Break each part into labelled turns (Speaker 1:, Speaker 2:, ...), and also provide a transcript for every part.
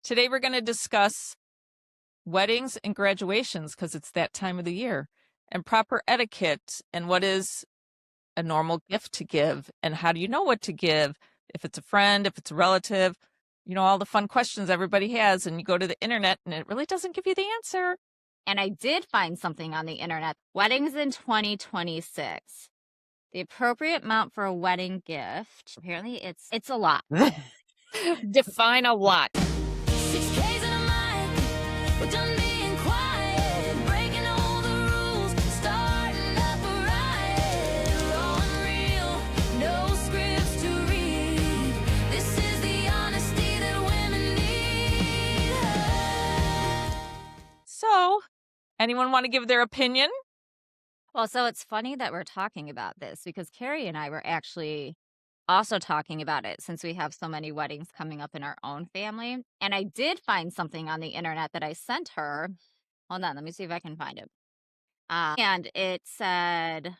Speaker 1: Today we're going to discuss weddings and graduations because it's that time of the year, and proper etiquette, and what is a normal gift to give, and how do you know what to give, if it's a friend, if it's a relative, all the fun questions everybody has, and you go to the internet and it really doesn't give you the answer.
Speaker 2: And I did find something on the internet. Weddings in 2026. The appropriate amount for a wedding gift. Apparently it's a lot.
Speaker 1: Define a lot.
Speaker 3: 6Ks in a mic, we're done being quiet, breaking all the rules, starting up a riot. Raw and real, no scripts to read. This is the honesty that women need.
Speaker 1: So, anyone want to give their opinion?
Speaker 2: Well, so it's funny that we're talking about this because Carrie and I were actually also talking about it since we have so many weddings coming up in our own family. And I did find something on the internet that I sent her. Hold on, let me see if I can find it. And it said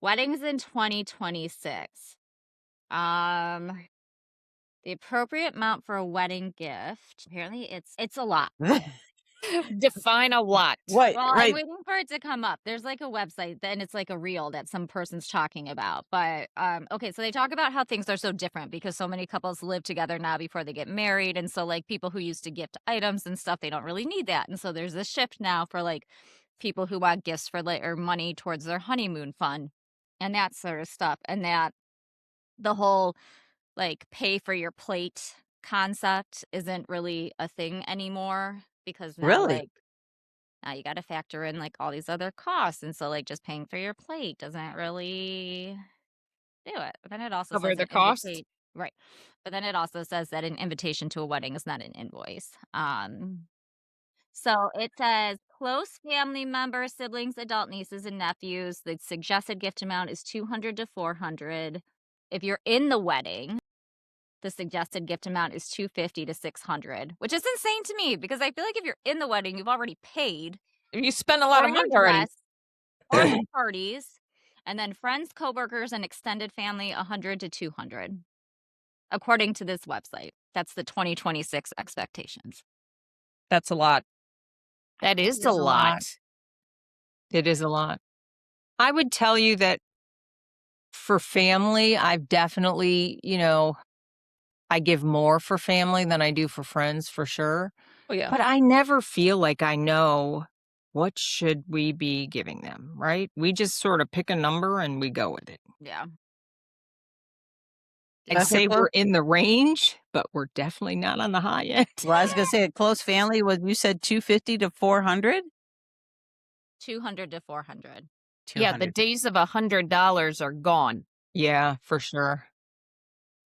Speaker 2: weddings in 2026. The appropriate amount for a wedding gift. Apparently it's a lot.
Speaker 1: Define a lot.
Speaker 4: What?
Speaker 2: Well, I'm
Speaker 4: Right.
Speaker 2: waiting for it to come up. There's like a website, then it's like a reel that some person's talking about. But okay, so they talk about how things are so different because so many couples live together now before they get married. And so like people who used to gift items and stuff, they don't really need that. And so there's this shift now for like people who want gifts for like or money towards their honeymoon fund and that sort of stuff. And that the whole like pay for your plate concept isn't really a thing anymore because now
Speaker 4: Really?
Speaker 2: like now you got to factor in like all these other costs. And so like just paying for your plate doesn't really do it. But then it also
Speaker 1: Cover
Speaker 2: says
Speaker 1: the
Speaker 2: an
Speaker 1: cost?
Speaker 2: invitation. Right. But then it also says that an invitation to a wedding is not an invoice. So it says close family members, siblings, adult nieces and nephews. The suggested gift amount is 200 to 400. If you're in the wedding, the suggested gift amount is 250 to 600, which is insane to me because I feel like if you're in the wedding, you've already paid
Speaker 1: You spend a lot
Speaker 2: or
Speaker 1: of
Speaker 2: your
Speaker 1: money already.
Speaker 2: dress or the parties, and then friends, coworkers, and extended family 100 to 200, according to this website. That's the 2026 expectations.
Speaker 1: That's a lot.
Speaker 4: That is
Speaker 1: It
Speaker 4: a
Speaker 1: is a
Speaker 4: lot.
Speaker 1: lot.
Speaker 4: It is a lot. I would tell you that for family, I've definitely, I give more for family than I do for friends for sure.
Speaker 1: Oh, yeah.
Speaker 4: But I never feel like I know what should we be giving them, right? We just sort of pick a number and we go with it.
Speaker 2: Yeah.
Speaker 4: I'd
Speaker 5: That's a
Speaker 4: say
Speaker 5: close,
Speaker 4: we're in the range, but we're definitely not on the high end.
Speaker 5: well, I was gonna say a close family was you said 250 to 400?
Speaker 2: 200 to 400.
Speaker 6: Yeah, the
Speaker 5: 200.
Speaker 6: days of $100 are gone.
Speaker 4: Yeah, for sure.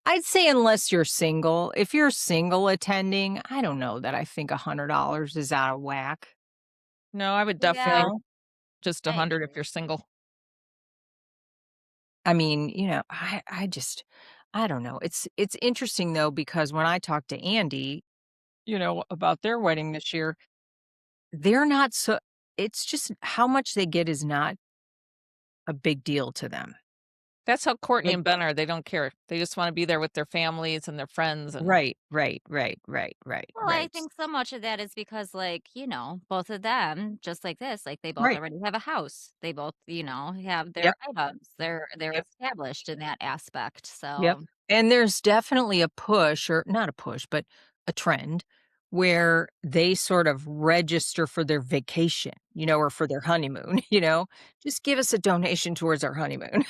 Speaker 4: I'd say unless you're single. If you're single attending, I don't know that I think $100 is out of whack.
Speaker 1: No, I would
Speaker 2: Yeah.
Speaker 1: definitely just
Speaker 2: I
Speaker 1: 100 if
Speaker 2: agree.
Speaker 1: you're single.
Speaker 4: I mean, I don't know. It's interesting though because when I talked to Andy, about their wedding this year, they're not so it's just how much they get is not a big deal to them.
Speaker 1: That's how Courtney
Speaker 4: Like-
Speaker 1: and Ben are. They don't care. They just want to be there with their families and their friends. And
Speaker 4: Right.
Speaker 2: Well, I think so much of that is because, like, both of them, just like this, like they both
Speaker 4: Right.
Speaker 2: already have a house. They both, have their
Speaker 4: Yep.
Speaker 2: items. They're
Speaker 4: Yep.
Speaker 2: established in that aspect. So
Speaker 4: Yep. And there's definitely a push, or not a push, but a trend where they sort of register for their vacation, or for their honeymoon, just give us a donation towards our honeymoon.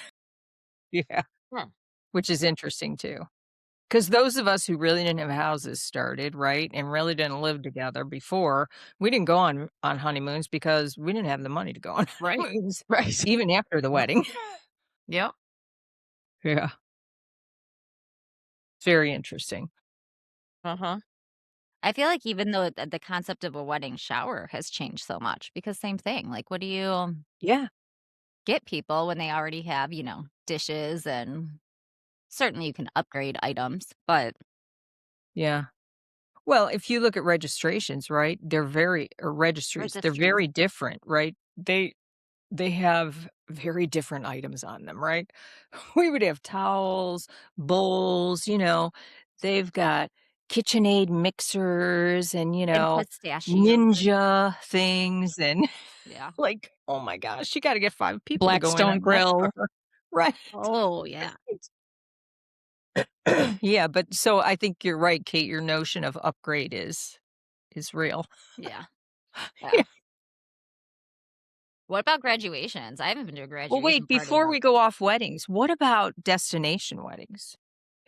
Speaker 4: Yeah.
Speaker 2: Hmm.
Speaker 4: Which is interesting too. Because those of us who really didn't have houses started, right, and really didn't live together before, we didn't go on honeymoons because we didn't have the money to go on
Speaker 6: Right.
Speaker 4: honeymoons,
Speaker 6: Right.
Speaker 4: even after the wedding.
Speaker 6: Yep.
Speaker 4: Yeah. It's very interesting.
Speaker 1: uh-huh.
Speaker 2: I feel like even though the concept of a wedding shower has changed so much, because same thing. Like, what do you
Speaker 4: Yeah.
Speaker 2: get people when they already have, dishes, and certainly you can upgrade items, but
Speaker 4: Yeah. Well, if you look at registrations, right, they're registries, they're
Speaker 2: Registries.
Speaker 4: very different, right? They have very different items on them, right? We would have towels, bowls, they've got KitchenAid mixers and,
Speaker 2: And pistachios.
Speaker 4: Ninja things and
Speaker 2: Yeah.
Speaker 4: like, oh my gosh, you gotta get 5 people to go in
Speaker 1: Blackstone
Speaker 4: on that
Speaker 1: grill.
Speaker 4: car. Right.
Speaker 2: Oh, yeah.
Speaker 4: Yeah, but so I think you're right, Kate, your notion of upgrade is real.
Speaker 2: Yeah.
Speaker 4: Yeah.
Speaker 2: Yeah. What about graduations? I haven't been to a
Speaker 4: Well,
Speaker 2: graduation
Speaker 4: wait,
Speaker 2: party
Speaker 4: before we go off weddings, what about destination weddings?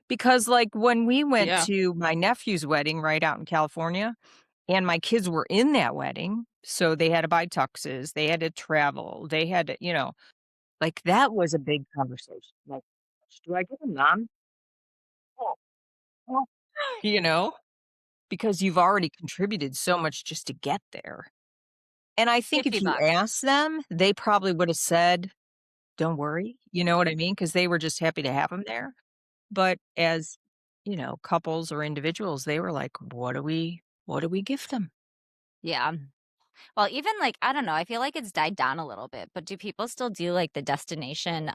Speaker 4: Because, like, when we went
Speaker 1: Yeah.
Speaker 4: to my nephew's wedding right out in California, and my kids were in that wedding, so they had to buy tuxes, they had to travel, they had to, like, that was a big conversation. Like, do I get a non? Oh, well, you know, because you've already contributed so much just to get there. And I think if
Speaker 2: 50
Speaker 4: you
Speaker 2: bucks.
Speaker 4: asked them, they probably would have said, "Don't worry." You know what I mean? Because they were just happy to have them there. But as, couples or individuals, they were like, what do we gift them?
Speaker 2: Yeah. Well, even like, I don't know, I feel like it's died down a little bit, but do people still do like the destination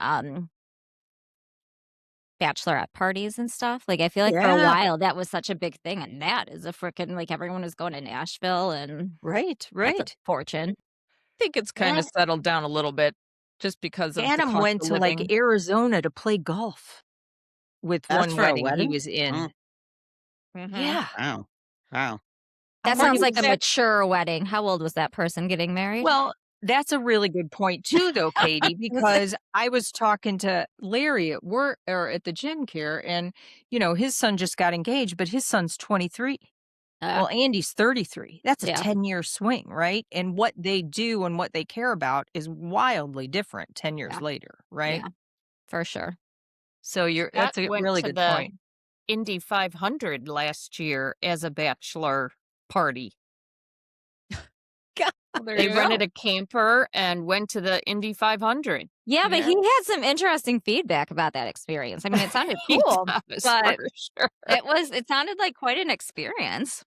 Speaker 2: bachelorette parties and stuff? Like, I feel like for a
Speaker 4: Yeah.
Speaker 2: while that was such a big thing, and that is a freaking like everyone was going to Nashville, and
Speaker 4: Right,
Speaker 2: that's a
Speaker 4: right.
Speaker 2: fortune.
Speaker 1: I think it's kind of
Speaker 4: Ad
Speaker 1: settled down a little bit just because of the
Speaker 4: Adam
Speaker 1: cost
Speaker 4: went
Speaker 1: of
Speaker 4: to, like,
Speaker 1: living.
Speaker 4: Arizona to play golf with
Speaker 5: That's
Speaker 4: one
Speaker 5: for a
Speaker 4: wedding he
Speaker 5: wedding?
Speaker 4: was in.
Speaker 5: Oh,
Speaker 1: Mhm.
Speaker 4: Yeah.
Speaker 5: wow. Wow.
Speaker 2: That
Speaker 4: I'm like,
Speaker 2: sounds like
Speaker 1: According
Speaker 2: a
Speaker 1: to that
Speaker 2: mature wedding. How old was that person getting married?
Speaker 4: well, that's a really good point too, though, Katie,
Speaker 2: Was it-
Speaker 4: because I was talking to Larry at work or at the gym care, and his son just got engaged, but his son's 23. Well, Andy's 33. That's a
Speaker 2: Yeah.
Speaker 4: 10-year swing, right? And what they do and what they care about is wildly different 10 years
Speaker 2: Yeah.
Speaker 4: later, right?
Speaker 2: Yeah, for sure.
Speaker 4: So
Speaker 6: Scott
Speaker 4: that's a
Speaker 6: went
Speaker 4: really
Speaker 6: to
Speaker 4: good
Speaker 6: the
Speaker 4: point.
Speaker 6: Indy 500 last year as a bachelor party.
Speaker 1: Well, there
Speaker 6: They
Speaker 1: you
Speaker 6: rented
Speaker 1: go.
Speaker 6: a camper and went to the Indy 500.
Speaker 2: Yeah, but
Speaker 1: Yeah.
Speaker 2: he had some interesting feedback about that experience. I mean, it sounded
Speaker 6: He
Speaker 2: cool,
Speaker 6: does,
Speaker 2: but
Speaker 6: for sure.
Speaker 2: it sounded like quite an experience.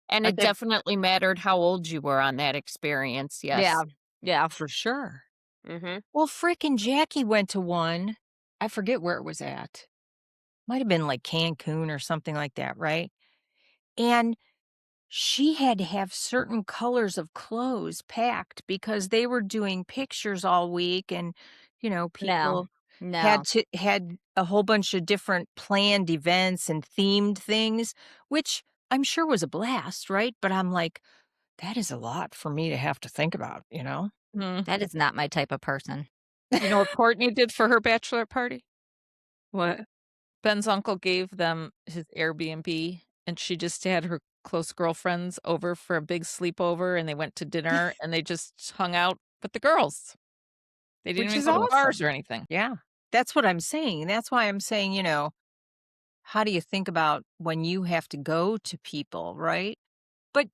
Speaker 6: And
Speaker 4: I
Speaker 6: it
Speaker 4: think
Speaker 6: definitely mattered how old you were on that experience.
Speaker 2: Yeah.
Speaker 6: Yes.
Speaker 2: Yeah.
Speaker 4: for sure.
Speaker 6: Mm-hmm.
Speaker 4: Well, frickin' Jackie went to one. I forget where it was at. Might have been like Cancun or something like that, right? And she had to have certain colors of clothes packed because they were doing pictures all week, and
Speaker 2: No.
Speaker 4: people
Speaker 2: No.
Speaker 4: had a whole bunch of different planned events and themed things, which I'm sure was a blast, right? But I'm like, that is a lot for me to have to think about,
Speaker 1: Mm.
Speaker 2: That is not my type of person.
Speaker 1: You know what Courtney did for her bachelorette party?
Speaker 4: What?
Speaker 1: Ben's uncle gave them his Airbnb, and she just had her close girlfriends over for a big sleepover, and they went to dinner, and they just hung out with the girls. They didn't
Speaker 4: Which
Speaker 1: even
Speaker 4: is
Speaker 1: go to bars
Speaker 4: awesome.
Speaker 1: or anything.
Speaker 4: Yeah. That's what I'm saying. That's why I'm saying, how do you think about when you have to go to people, right? But,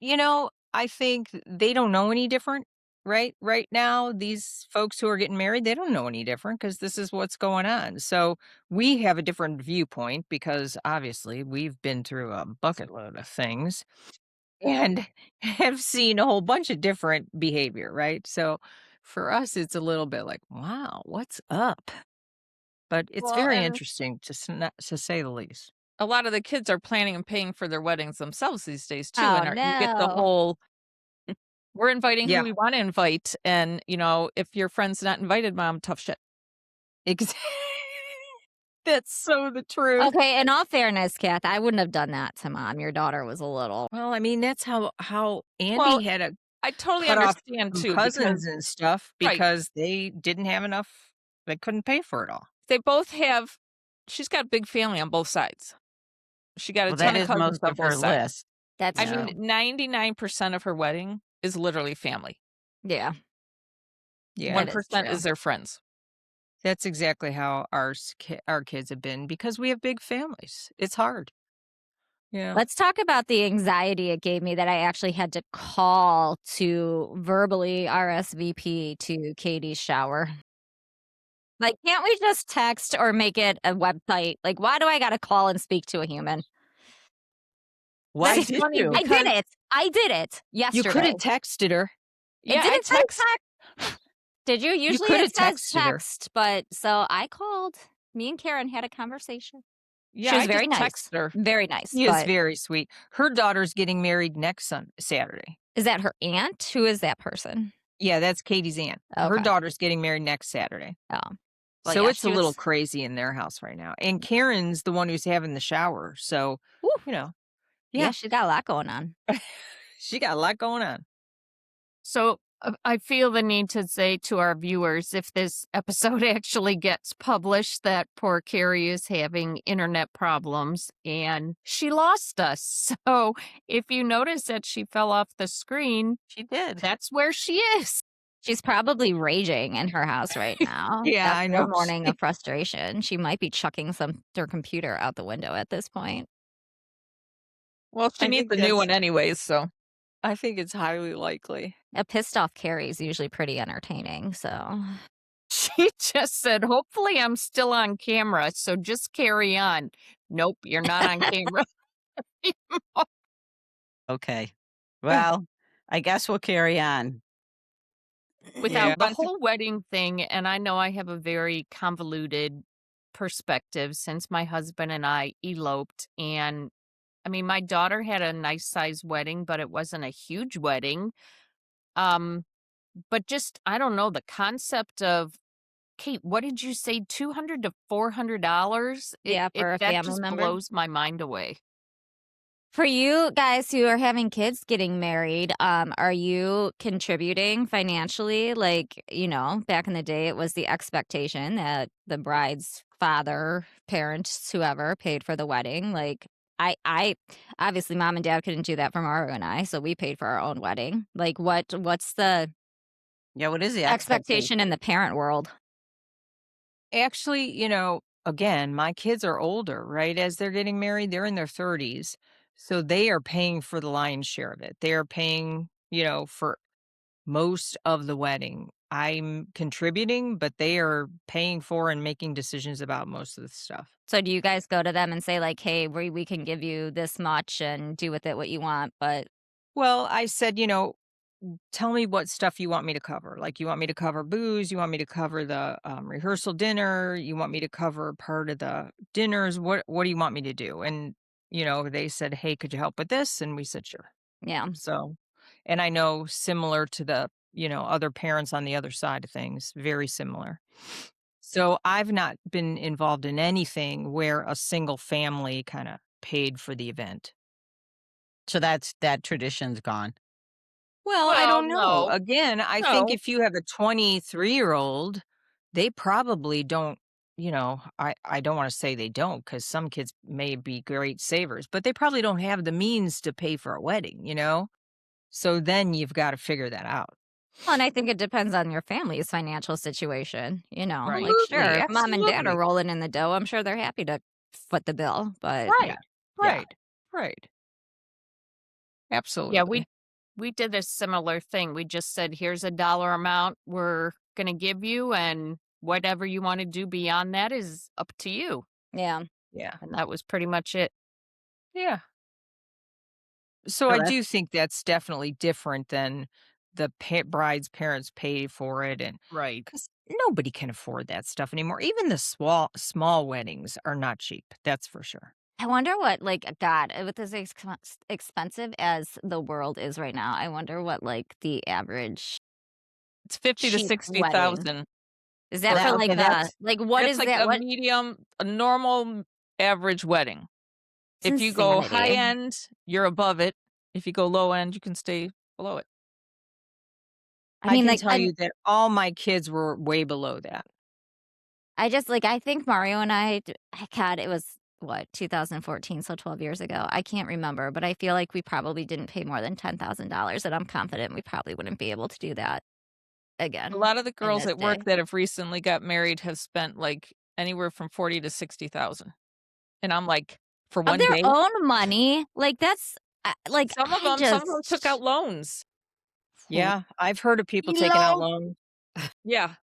Speaker 4: I think they don't know any different, right? Right now, these folks who are getting married, they don't know any different because this is what's going on. So we have a different viewpoint because obviously we've been through a bucket load of things and have seen a whole bunch of different behavior, right? So for us, it's a little bit like, wow, what's up? But it's
Speaker 1: Well,
Speaker 4: very
Speaker 1: and
Speaker 4: interesting to say the least.
Speaker 1: a lot of the kids are planning and paying for their weddings themselves these days too,
Speaker 2: Oh,
Speaker 1: and you get the
Speaker 2: no.
Speaker 1: whole we're inviting who
Speaker 4: Yeah,
Speaker 1: we want to invite, and if your friend's not invited, mom, tough shit.
Speaker 4: exactly. That's so the truth.
Speaker 2: Okay, in all fairness, Kath, I wouldn't have done that to mom. Your daughter was a little.
Speaker 4: Well, I mean, that's how
Speaker 1: Well,
Speaker 4: Andy had to
Speaker 1: I totally
Speaker 4: cut off
Speaker 1: understand
Speaker 4: some
Speaker 1: too, because
Speaker 4: cousins and stuff
Speaker 1: right,
Speaker 4: because they didn't have enough. They couldn't pay for it all.
Speaker 1: they both have. She's got a big family on both sides. She got a
Speaker 5: Well,
Speaker 1: ton
Speaker 5: that
Speaker 1: of
Speaker 5: is
Speaker 1: cousins
Speaker 5: most
Speaker 1: on
Speaker 5: of
Speaker 1: both
Speaker 5: her
Speaker 1: sides.
Speaker 5: list.
Speaker 2: That's
Speaker 1: I
Speaker 2: true.
Speaker 1: mean, 99% of her wedding is literally family.
Speaker 2: Yeah,
Speaker 4: Yeah,
Speaker 2: that is
Speaker 1: 1%
Speaker 2: true.
Speaker 1: is their friends.
Speaker 4: that's exactly how our kids have been because we have big families. It's hard. Yeah.
Speaker 2: Let's talk about the anxiety it gave me that I actually had to call to verbally RSVP to Katie's shower. Like, can't we just text or make it a website? Like, why do I got to call and speak to a human?
Speaker 4: Why
Speaker 1: It's
Speaker 4: did
Speaker 1: funny
Speaker 4: you?
Speaker 2: I did
Speaker 1: because
Speaker 2: it. I did it
Speaker 4: You could
Speaker 2: yesterday.
Speaker 4: have texted her.
Speaker 1: yeah,
Speaker 2: It
Speaker 1: I
Speaker 2: didn't say
Speaker 1: text.
Speaker 2: text. Did you? Usually
Speaker 4: could
Speaker 2: it
Speaker 4: have
Speaker 2: says
Speaker 4: texted her.
Speaker 2: text, but so I called. Me and Karen had a conversation.
Speaker 1: Yeah,
Speaker 2: She was
Speaker 1: I
Speaker 2: very
Speaker 1: just
Speaker 2: nice.
Speaker 1: text her.
Speaker 2: Very nice.
Speaker 4: He is
Speaker 2: But
Speaker 4: very sweet. Her daughter's getting married next Saturday.
Speaker 2: is that her aunt? Who is that person?
Speaker 4: Yeah, that's Katie's aunt. Her
Speaker 2: Okay.
Speaker 4: daughter's getting married next Saturday.
Speaker 2: Oh. Well,
Speaker 4: So
Speaker 2: yeah,
Speaker 4: it's a
Speaker 2: she
Speaker 4: little
Speaker 2: was.
Speaker 4: crazy in their house right now. And Karen's the one who's having the shower. So,
Speaker 2: Woo.
Speaker 4: you know,
Speaker 2: Yeah,
Speaker 4: yeah,
Speaker 2: she's got a lot going on.
Speaker 4: she got a lot going on.
Speaker 6: So I feel the need to say to our viewers, if this episode actually gets published, that poor Carrie is having internet problems and she lost us. So if you notice that she fell off the screen,
Speaker 5: She did.
Speaker 6: that's where she is.
Speaker 2: She's probably raging in her house right now.
Speaker 4: Yeah, I
Speaker 2: After
Speaker 4: know.
Speaker 2: a morning of frustration. She might be chucking her computer out the window at this point.
Speaker 1: Well, she
Speaker 4: I
Speaker 1: needs
Speaker 4: think
Speaker 1: a new one anyways, so.
Speaker 4: I think it's highly likely.
Speaker 2: A pissed off Carrie is usually pretty entertaining, so
Speaker 6: She just said, hopefully I'm still on camera, so just carry on. Nope, you're not on camera.
Speaker 5: Okay. Well, I guess we'll carry on.
Speaker 6: Without
Speaker 4: Yeah.
Speaker 6: the whole wedding thing, and I know I have a very convoluted perspective since my husband and I eloped. And I mean, my daughter had a nice sized wedding, but it wasn't a huge wedding. But just, I don't know, the concept of, Kate, what did you say? $200 to $400?
Speaker 2: yeah, for a
Speaker 6: That
Speaker 2: family
Speaker 6: just
Speaker 2: member.
Speaker 6: blows my mind away.
Speaker 2: For you guys who are having kids getting married, are you contributing financially? Like, back in the day, it was the expectation that the bride's father, parents, whoever paid for the wedding. Like, I obviously mom and dad couldn't do that for Mario and I, so we paid for our own wedding. Like, what's the
Speaker 5: Yeah, what is the
Speaker 2: expectation in the parent world?
Speaker 4: Actually, again, my kids are older, right? As they're getting married, they're in their 30s. So they are paying for the lion's share of it. They are paying, for most of the wedding. I'm contributing, but they are paying for and making decisions about most of the stuff.
Speaker 2: So do you guys go to them and say like, hey, we can give you this much and do with it what you want, but
Speaker 4: Well, I said, tell me what stuff you want me to cover. Like, you want me to cover booze? You want me to cover the rehearsal dinner? You want me to cover part of the dinners? What do you want me to do? And, they said, hey, could you help with this? And we said, sure.
Speaker 2: yeah.
Speaker 4: So, and I know similar to the, other parents on the other side of things, very similar. So I've not been involved in anything where a single family kind of paid for the event.
Speaker 5: So that tradition's gone.
Speaker 4: Well, I
Speaker 6: Well,
Speaker 4: don't know.
Speaker 6: no.
Speaker 4: Again, I think
Speaker 6: No.
Speaker 4: if you have a 23-year-old, they probably don't, I don't want to say they don't, because some kids may be great savers, but they probably don't have the means to pay for a wedding, So then you've got to figure that out.
Speaker 2: Well, and I think it depends on your family's financial situation,
Speaker 6: Right.
Speaker 2: Like, sure,
Speaker 4: Absolutely,
Speaker 2: if mom and dad are
Speaker 4: absolutely.
Speaker 2: rolling in the dough, I'm sure they're happy to foot the bill, but
Speaker 4: Right,
Speaker 2: yeah.
Speaker 4: right, right. Absolutely.
Speaker 6: Yeah, we did a similar thing. We just said, here's a dollar amount we're going to give you, and whatever you want to do beyond that is up to you.
Speaker 2: Yeah.
Speaker 4: Yeah.
Speaker 6: And that was pretty much it.
Speaker 4: Yeah. So
Speaker 5: So
Speaker 4: I
Speaker 5: that's
Speaker 4: do think that's definitely different than the bride's parents pay for it, and
Speaker 6: Right.
Speaker 4: because nobody can afford that stuff anymore. Even the small weddings are not cheap. That's for sure.
Speaker 2: I wonder what, like, God, with as expensive as the world is right now, I wonder what, like, the average
Speaker 1: It's 50 to
Speaker 2: cheap
Speaker 1: 60,000.
Speaker 2: wedding is. That
Speaker 5: that
Speaker 2: for
Speaker 5: okay,
Speaker 2: like
Speaker 5: that's
Speaker 2: what
Speaker 1: That's
Speaker 2: is
Speaker 1: like
Speaker 2: that?
Speaker 1: a
Speaker 2: What
Speaker 1: medium, a normal average wedding.
Speaker 2: it's
Speaker 1: If you go high
Speaker 2: insanity.
Speaker 1: end, you're above it. If you go low end, you can stay below it.
Speaker 2: I
Speaker 4: I
Speaker 2: mean,
Speaker 4: can
Speaker 2: like,
Speaker 4: tell you that all my kids were way below that.
Speaker 2: I just like I think Mario and God, it was what 2014, so 12 years ago. I can't remember, but I feel like we probably didn't pay more than $10,000, and I'm confident we probably wouldn't be able to do that
Speaker 1: A
Speaker 2: again
Speaker 1: lot of the
Speaker 2: in
Speaker 1: girls
Speaker 2: this
Speaker 1: at work
Speaker 2: day.
Speaker 1: that have recently got married have spent like anywhere from 40 to 60,000. And I'm like, for
Speaker 2: Of
Speaker 1: one
Speaker 2: their
Speaker 1: day,
Speaker 2: own money, like that's like
Speaker 1: some of them took out loans.
Speaker 4: Yeah, I've heard of people taking out loans.
Speaker 1: Yeah,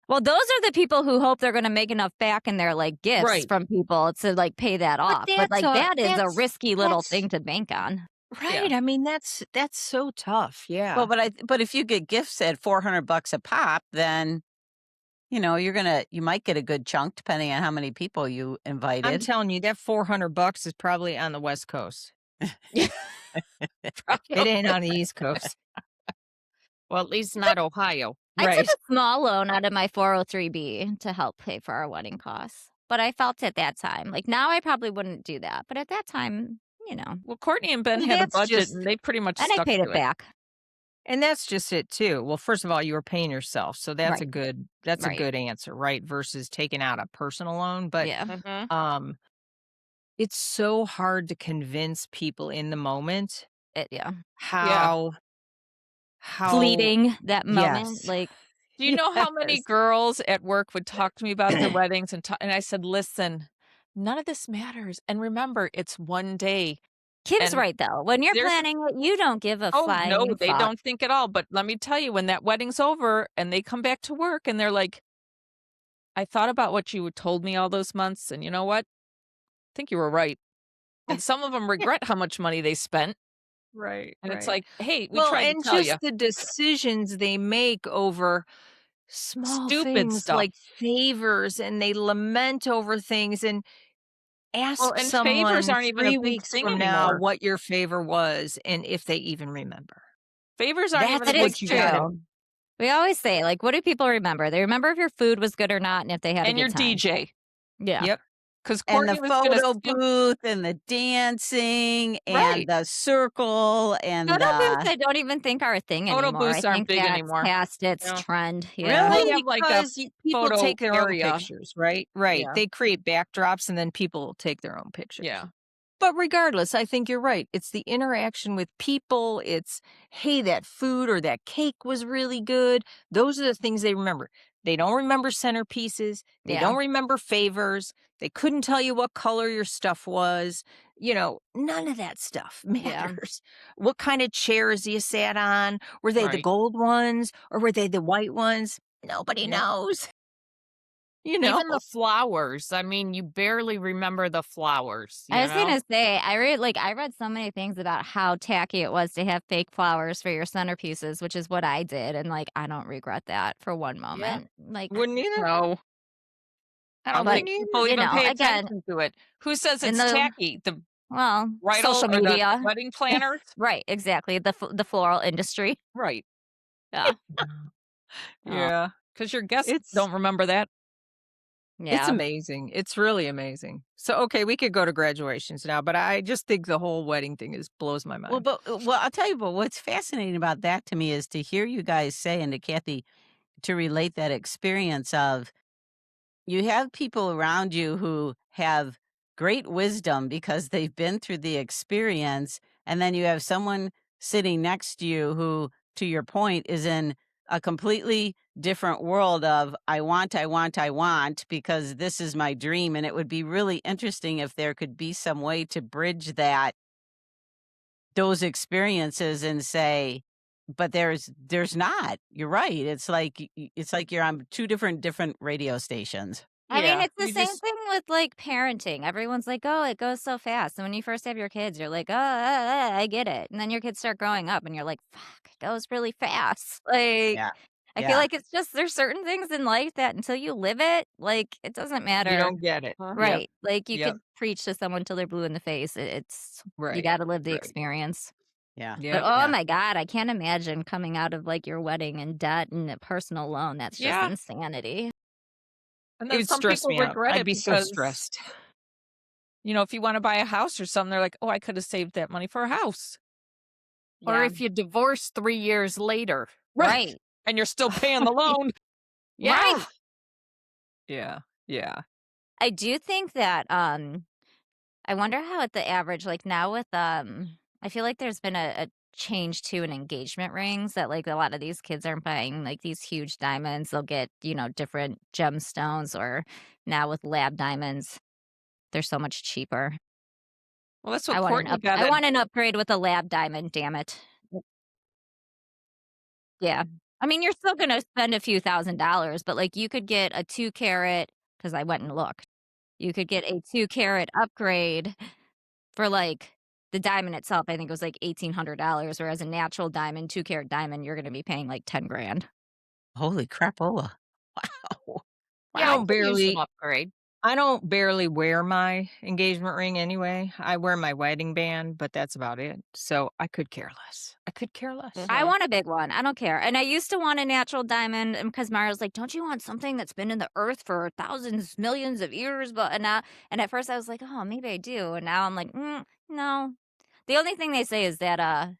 Speaker 2: Well, those are the people who hope they're going to make enough back in their like gifts
Speaker 1: right,
Speaker 2: from people to like pay that off. But like that is a risky little thing to bank on.
Speaker 4: Right. I mean, that's so tough. Yeah.
Speaker 5: well, but if you get gifts at $400 a pop, then You know, you might get a good chunk depending on how many people you
Speaker 4: I'm
Speaker 5: invited.
Speaker 4: telling you, that $400 is probably on the West Coast.
Speaker 1: Yeah.
Speaker 4: It ain't on the East Coast.
Speaker 6: Well, at least not Ohio.
Speaker 2: I took
Speaker 4: Right.
Speaker 2: a small loan out of my 403b to help pay for our wedding costs. But I felt at that time, like now I probably wouldn't do that. But at that time,
Speaker 1: Well, Courtney and Ben
Speaker 4: Well,
Speaker 1: had a
Speaker 4: that's
Speaker 1: budget,
Speaker 4: just
Speaker 1: and they pretty much
Speaker 2: and I
Speaker 1: stuck
Speaker 2: paid
Speaker 1: to
Speaker 2: it
Speaker 1: it.
Speaker 2: back.
Speaker 4: And that's just it too. Well, first of all, you were paying yourself, so that's a
Speaker 2: Right.
Speaker 4: good answer, right? Versus taking out a personal loan. But
Speaker 2: Yeah.
Speaker 1: Mhm.
Speaker 4: it's so hard to convince people in the moment
Speaker 2: Yeah.
Speaker 1: Yeah.
Speaker 4: how
Speaker 2: Fleeting that moment.
Speaker 5: Yes.
Speaker 2: Like,
Speaker 1: Do you know how many
Speaker 4: Yes.
Speaker 1: girls at work would talk to me about their weddings and I said, "Listen, none of this matters, and remember, it's one day."
Speaker 2: Kim's
Speaker 1: And
Speaker 2: right though. When you're
Speaker 1: there's
Speaker 2: planning it, you don't give a
Speaker 1: oh, no,
Speaker 2: flying
Speaker 1: they
Speaker 2: fuck.
Speaker 1: don't think at all, but let me tell you, when that wedding's over and they come back to work and they're like, "I thought about what you told me all those months, and you know what? I think you were right." And some of them regret how much money they spent,
Speaker 4: Right,
Speaker 1: and it's
Speaker 4: right.
Speaker 1: like, "Hey, we
Speaker 4: Well,
Speaker 1: tried to
Speaker 4: and
Speaker 1: tell you."
Speaker 4: just the decisions they make over small
Speaker 1: Stupid
Speaker 4: things
Speaker 1: stuff.
Speaker 4: like favors, and they lament over things, and
Speaker 1: Well,
Speaker 4: ask
Speaker 1: and favors
Speaker 4: someone
Speaker 1: aren't even a
Speaker 4: 3
Speaker 1: big
Speaker 4: weeks
Speaker 1: thing
Speaker 4: from now
Speaker 1: anymore.
Speaker 4: what your favor was and if they even remember.
Speaker 1: Favors aren't even
Speaker 4: That's
Speaker 1: a
Speaker 2: That is
Speaker 1: big
Speaker 4: what you
Speaker 1: thing.
Speaker 4: gotta
Speaker 2: true. We always say, like, what do people remember? They remember if your food was good or not and if they had a
Speaker 1: And your
Speaker 2: good time.
Speaker 1: DJ,
Speaker 2: Yeah.
Speaker 4: Yep.
Speaker 1: because
Speaker 5: And the
Speaker 1: Courtney was gonna
Speaker 5: photo
Speaker 1: steal.
Speaker 5: booth and the dancing and
Speaker 1: Right.
Speaker 5: the circle and
Speaker 2: Photo booths,
Speaker 5: the
Speaker 2: I don't even think are a thing
Speaker 1: Photo
Speaker 2: anymore. I
Speaker 1: booths aren't
Speaker 2: think
Speaker 1: big
Speaker 2: that's
Speaker 1: anymore.
Speaker 2: past its
Speaker 1: No.
Speaker 2: trend. Yeah.
Speaker 1: They
Speaker 5: Really?
Speaker 1: have, like, a
Speaker 4: Because people
Speaker 1: photo
Speaker 4: take their own
Speaker 1: area.
Speaker 4: pictures, right? Right.
Speaker 1: Yeah.
Speaker 4: They create backdrops and then people take their own pictures.
Speaker 1: Yeah.
Speaker 4: But regardless, I think you're right. It's the interaction with people. It's, hey, that food or that cake was really good. Those are the things they remember. They don't remember centerpieces. They
Speaker 2: Yeah.
Speaker 4: don't remember favors. They couldn't tell you what color your stuff was. None of that stuff
Speaker 2: Yeah.
Speaker 4: matters. What kind of chairs you sat on? Were they the
Speaker 1: Right.
Speaker 4: gold ones or were they the white ones? Nobody
Speaker 1: Yep.
Speaker 4: knows. You know?
Speaker 6: Even the flowers. I mean, you barely remember the flowers,
Speaker 2: I
Speaker 6: you
Speaker 2: was
Speaker 6: know?
Speaker 2: gonna say, I read so many things about how tacky it was to have fake flowers for your centerpieces, which is what I did, and like I don't regret that for one moment. Like,
Speaker 4: Wouldn't either.
Speaker 1: No. I don't
Speaker 4: I
Speaker 2: but
Speaker 1: think
Speaker 4: wouldn't
Speaker 1: people
Speaker 4: either.
Speaker 1: even pay
Speaker 2: again,
Speaker 1: attention to it. Who says
Speaker 2: in
Speaker 1: it's
Speaker 2: the
Speaker 1: tacky? The bridal
Speaker 2: social
Speaker 1: or the
Speaker 2: media,
Speaker 1: wedding planners?
Speaker 2: right? Exactly, the floral industry.
Speaker 1: Right.
Speaker 2: Yeah,
Speaker 4: Yeah.
Speaker 1: Because your guests
Speaker 4: It's
Speaker 1: don't remember that.
Speaker 4: It's
Speaker 2: yeah.
Speaker 4: amazing. It's really amazing. So, okay, we could go to graduations now, but I just think the whole wedding thing blows my mind.
Speaker 5: well, I'll tell you, but what's fascinating about that to me is to hear you guys say, and to Kathy, to relate that experience of you have people around you who have great wisdom because they've been through the experience, and then you have someone sitting next to you who, to your point, is in a completely different world of I want because this is my dream. And it would be really interesting if there could be some way to bridge those experiences and say, but there's not. You're right. It's like you're on two different radio stations.
Speaker 2: I mean,
Speaker 1: Yeah.
Speaker 2: it's the
Speaker 1: You
Speaker 2: same
Speaker 1: just
Speaker 2: thing with like parenting. Everyone's like, "Oh, it goes so fast." And when you first have your kids, you're like, "Oh, I get it." And then your kids start growing up, and you're like, "Fuck, it goes really fast." Like,
Speaker 5: Yeah.
Speaker 2: I feel
Speaker 5: Yeah.
Speaker 2: like it's just there's certain things in life that until you live it, like it doesn't
Speaker 4: You
Speaker 2: matter.
Speaker 4: don't get it.
Speaker 1: Huh?
Speaker 4: Yep.
Speaker 2: Right. Like you
Speaker 4: Yep.
Speaker 2: could preach to someone till they're blue in the face. It's you
Speaker 4: Right.
Speaker 2: got to live the
Speaker 4: Right.
Speaker 2: experience.
Speaker 5: Yeah.
Speaker 2: But
Speaker 4: Yep.
Speaker 2: oh
Speaker 5: Yeah.
Speaker 2: my God, I can't imagine coming out of like your wedding in debt and a personal loan. That's just
Speaker 1: yeah.
Speaker 2: insanity.
Speaker 1: And
Speaker 4: It
Speaker 1: then
Speaker 4: would
Speaker 1: some
Speaker 4: stress
Speaker 1: people
Speaker 4: me out.
Speaker 1: regret
Speaker 4: I'd
Speaker 1: it
Speaker 4: be so
Speaker 1: because,
Speaker 4: stressed.
Speaker 1: if you want to buy a house or something, they're like, "Oh, I could have saved that money for a house."
Speaker 6: Or
Speaker 2: Yeah.
Speaker 6: if you divorce 3 years later.
Speaker 2: Right.
Speaker 1: And you're still paying the loan.
Speaker 6: Yeah.
Speaker 2: Right.
Speaker 4: Yeah. Yeah.
Speaker 2: I do think that I wonder how at the average like now with I feel like there's been a change to in engagement rings that like a lot of these kids aren't buying like these huge diamonds. They'll get, different gemstones or now with lab diamonds, they're so much cheaper.
Speaker 1: Well, that's what Courtney got
Speaker 2: I
Speaker 1: at.
Speaker 2: want an upgrade with a lab diamond, damn it. Yeah. I mean, you're still going to spend a few $1,000s, but like you could get a 2 carat cuz I went and looked. You could get a 2 carat upgrade for like the diamond itself. I think it was like $1,800, whereas a natural diamond, 2 carat diamond, you're going to be paying like 10 grand.
Speaker 5: Holy crapola. Wow.
Speaker 4: I
Speaker 6: Yeah, I
Speaker 4: don't
Speaker 6: could use an
Speaker 4: barely
Speaker 6: upgrade.
Speaker 4: I don't barely wear my engagement ring anyway. I wear my wedding band, but that's about it. So I could care less. I could care less.
Speaker 2: I
Speaker 1: Mhm.
Speaker 2: want a big one. I don't care. And I used to want a natural diamond because Mario's like, don't you want something that's been in the earth for thousands, millions of years? But and at first I was like, oh, maybe I do. And now I'm like, no. The only thing they say is that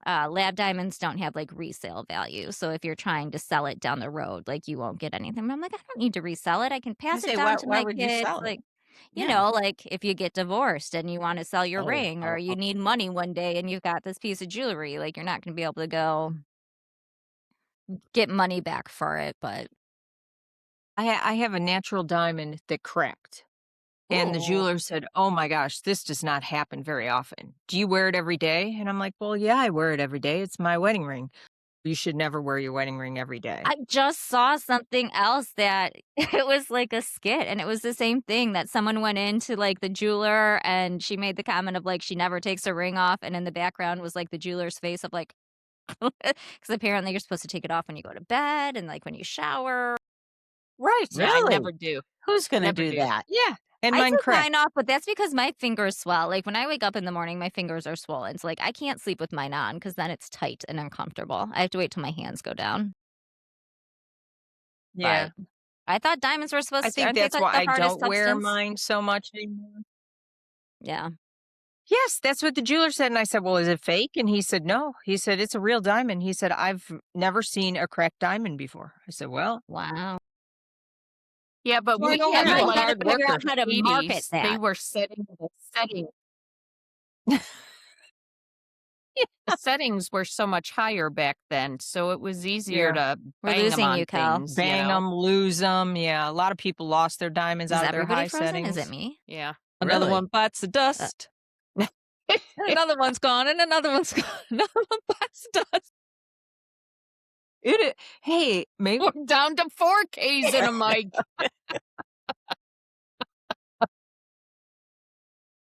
Speaker 2: lab diamonds don't have like resale value. So if you're trying to sell it down the road, like you won't get anything. But I'm like, I don't need to resell it. I can
Speaker 5: I
Speaker 2: pass it
Speaker 5: say,
Speaker 2: down
Speaker 5: why
Speaker 2: to
Speaker 5: why
Speaker 2: my
Speaker 5: would you
Speaker 2: kids.
Speaker 5: sell it?
Speaker 2: Like,
Speaker 5: Yeah.
Speaker 2: like if you get divorced and you want to sell your
Speaker 5: Oh,
Speaker 2: ring or you need money one day and you've got this piece of jewelry, like you're not going to be able to go get money back for it. But
Speaker 4: I have a natural diamond that cracked. And the
Speaker 2: Ooh.
Speaker 4: jeweler said, "Oh my gosh, this does not happen very often. Do you wear it every day?" And I'm like, "Well, yeah, I wear it every day. It's my wedding ring." You should never wear your wedding ring every day.
Speaker 2: I just saw something else that it was like a skit and it was the same thing that someone went into like the jeweler and she made the comment of like she never takes her ring off and in the background was like the jeweler's face of like because apparently you're supposed to take it off when you go to bed and like when you shower.
Speaker 4: Right.
Speaker 6: Yeah, I
Speaker 5: Really?
Speaker 6: never do.
Speaker 5: Who's gonna
Speaker 6: Never
Speaker 5: do
Speaker 6: do.
Speaker 5: that?
Speaker 4: Yeah. And
Speaker 2: I
Speaker 4: mine
Speaker 2: took
Speaker 4: cracked.
Speaker 2: mine off, but that's because my fingers swell. Like when I wake up in the morning, my fingers are swollen. So like I can't sleep with mine on because then it's tight and uncomfortable. I have to wait till my hands go down.
Speaker 4: Yeah.
Speaker 2: But I thought diamonds were
Speaker 4: I
Speaker 2: supposed to
Speaker 4: think
Speaker 2: aren't they
Speaker 4: that's
Speaker 2: like
Speaker 4: why
Speaker 2: the
Speaker 4: I
Speaker 2: hardest
Speaker 4: don't wear
Speaker 2: substance?
Speaker 4: mine so much anymore.
Speaker 2: Yeah.
Speaker 4: Yes, that's what the jeweler said. And I said, "Well, is it fake?" And he said, "No." He said, "It's a real diamond." He said, "I've never seen a cracked diamond before." I said, "Well,
Speaker 2: Wow.
Speaker 6: Yeah, but
Speaker 4: so I
Speaker 6: we
Speaker 4: don't
Speaker 6: had
Speaker 2: Now
Speaker 4: wear
Speaker 6: to
Speaker 2: you
Speaker 4: it."
Speaker 6: like
Speaker 2: gotta
Speaker 6: in
Speaker 2: figure
Speaker 6: the
Speaker 2: out how to market
Speaker 6: 80s, they
Speaker 2: that.
Speaker 6: were setting the settings were so much higher back then, so it was easier
Speaker 4: Yeah.
Speaker 6: to
Speaker 2: We're
Speaker 6: bang them
Speaker 2: losing
Speaker 6: on
Speaker 2: you, Cal.
Speaker 6: things,
Speaker 4: Bang them, lose them. Yeah, a lot of people lost their diamonds
Speaker 2: Is
Speaker 4: out of their
Speaker 2: everybody
Speaker 4: high
Speaker 2: frozen? Is it
Speaker 4: settings.
Speaker 2: me?
Speaker 6: Yeah.
Speaker 1: Another
Speaker 5: Really?
Speaker 1: one bites the dust. And another one's gone, and another one's gone. Another one bites the dust.
Speaker 4: Hey, maybe
Speaker 6: We're down to 4Ks in a mic.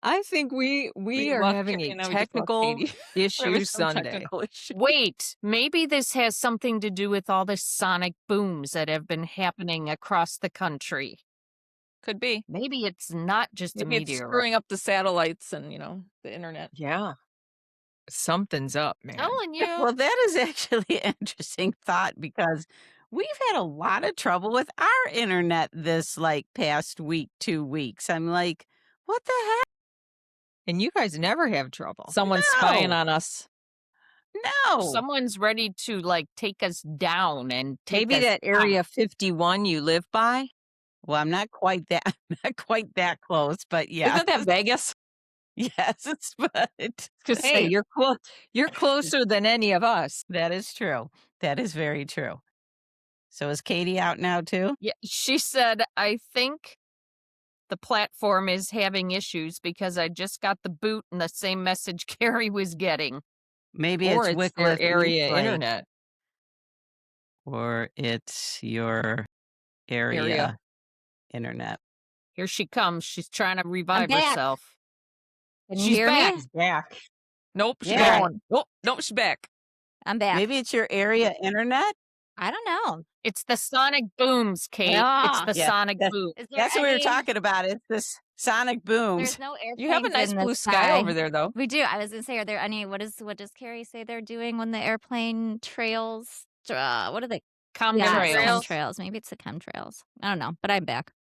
Speaker 4: I think we
Speaker 1: We
Speaker 4: are
Speaker 1: lost
Speaker 4: having
Speaker 1: Carrie
Speaker 4: a
Speaker 1: and now we just lost
Speaker 4: technical
Speaker 1: Katie. There
Speaker 4: issue
Speaker 1: was some
Speaker 4: Sunday.
Speaker 1: technical issue.
Speaker 6: Wait, maybe this has something to do with all the sonic booms that have been happening across the country.
Speaker 1: Could be.
Speaker 6: Maybe it's not just a
Speaker 1: Maybe it's
Speaker 6: meteorite.
Speaker 1: screwing up the satellites and, the internet.
Speaker 4: Yeah. Something's up, man.
Speaker 6: Telling you.
Speaker 5: Well, that is actually an interesting thought because we've had a lot of trouble with our internet this like past week, 2 weeks. I'm like, what the heck?
Speaker 4: And you guys never have trouble.
Speaker 1: Someone's spying
Speaker 5: No.
Speaker 1: on us.
Speaker 5: No.
Speaker 6: Someone's ready to like take us down and take
Speaker 4: Maybe
Speaker 6: us
Speaker 4: that Area 51 you live by?
Speaker 5: Well, I'm not quite that not quite that close, but yeah.
Speaker 1: Isn't that Vegas?
Speaker 5: Yes, but
Speaker 1: Just
Speaker 4: Hey,
Speaker 1: say
Speaker 4: you're closer than any of us.
Speaker 5: that is true. That is very true. So is Katie out now too?
Speaker 6: Yeah, she said, I think the platform is having issues because I just got the boot and the same message Carrie was getting.
Speaker 5: Maybe
Speaker 4: Or
Speaker 5: it's
Speaker 4: it's their
Speaker 5: Wycliffe
Speaker 4: area
Speaker 5: Eastlake,
Speaker 4: internet.
Speaker 5: or it's your area internet.
Speaker 6: Here she comes. She's trying to revive
Speaker 2: back.
Speaker 6: herself.
Speaker 2: Can you
Speaker 6: She's
Speaker 2: hear
Speaker 6: back.
Speaker 2: me?
Speaker 4: Back.
Speaker 1: nope, she's
Speaker 5: Yeah.
Speaker 1: gone. Nope, she's back.
Speaker 2: I'm back.
Speaker 5: Maybe it's your area internet?
Speaker 2: I don't know.
Speaker 6: It's the sonic booms, Kate.
Speaker 2: Yeah.
Speaker 6: It's the
Speaker 5: Yeah,
Speaker 6: sonic
Speaker 5: that's-
Speaker 6: boom.
Speaker 2: Is there
Speaker 5: That's what we were
Speaker 2: any-
Speaker 5: talking about. It's this sonic booms.
Speaker 2: There's no airplanes
Speaker 1: You have a nice
Speaker 2: in the
Speaker 1: blue sky over there, though.
Speaker 2: We do. I was gonna say, are there any? What does Carrie say they're doing when the airplane trails? What are they?
Speaker 6: Come
Speaker 2: Yeah,
Speaker 6: trails.
Speaker 2: chemtrails. Maybe it's the chemtrails. I don't know, but I'm back.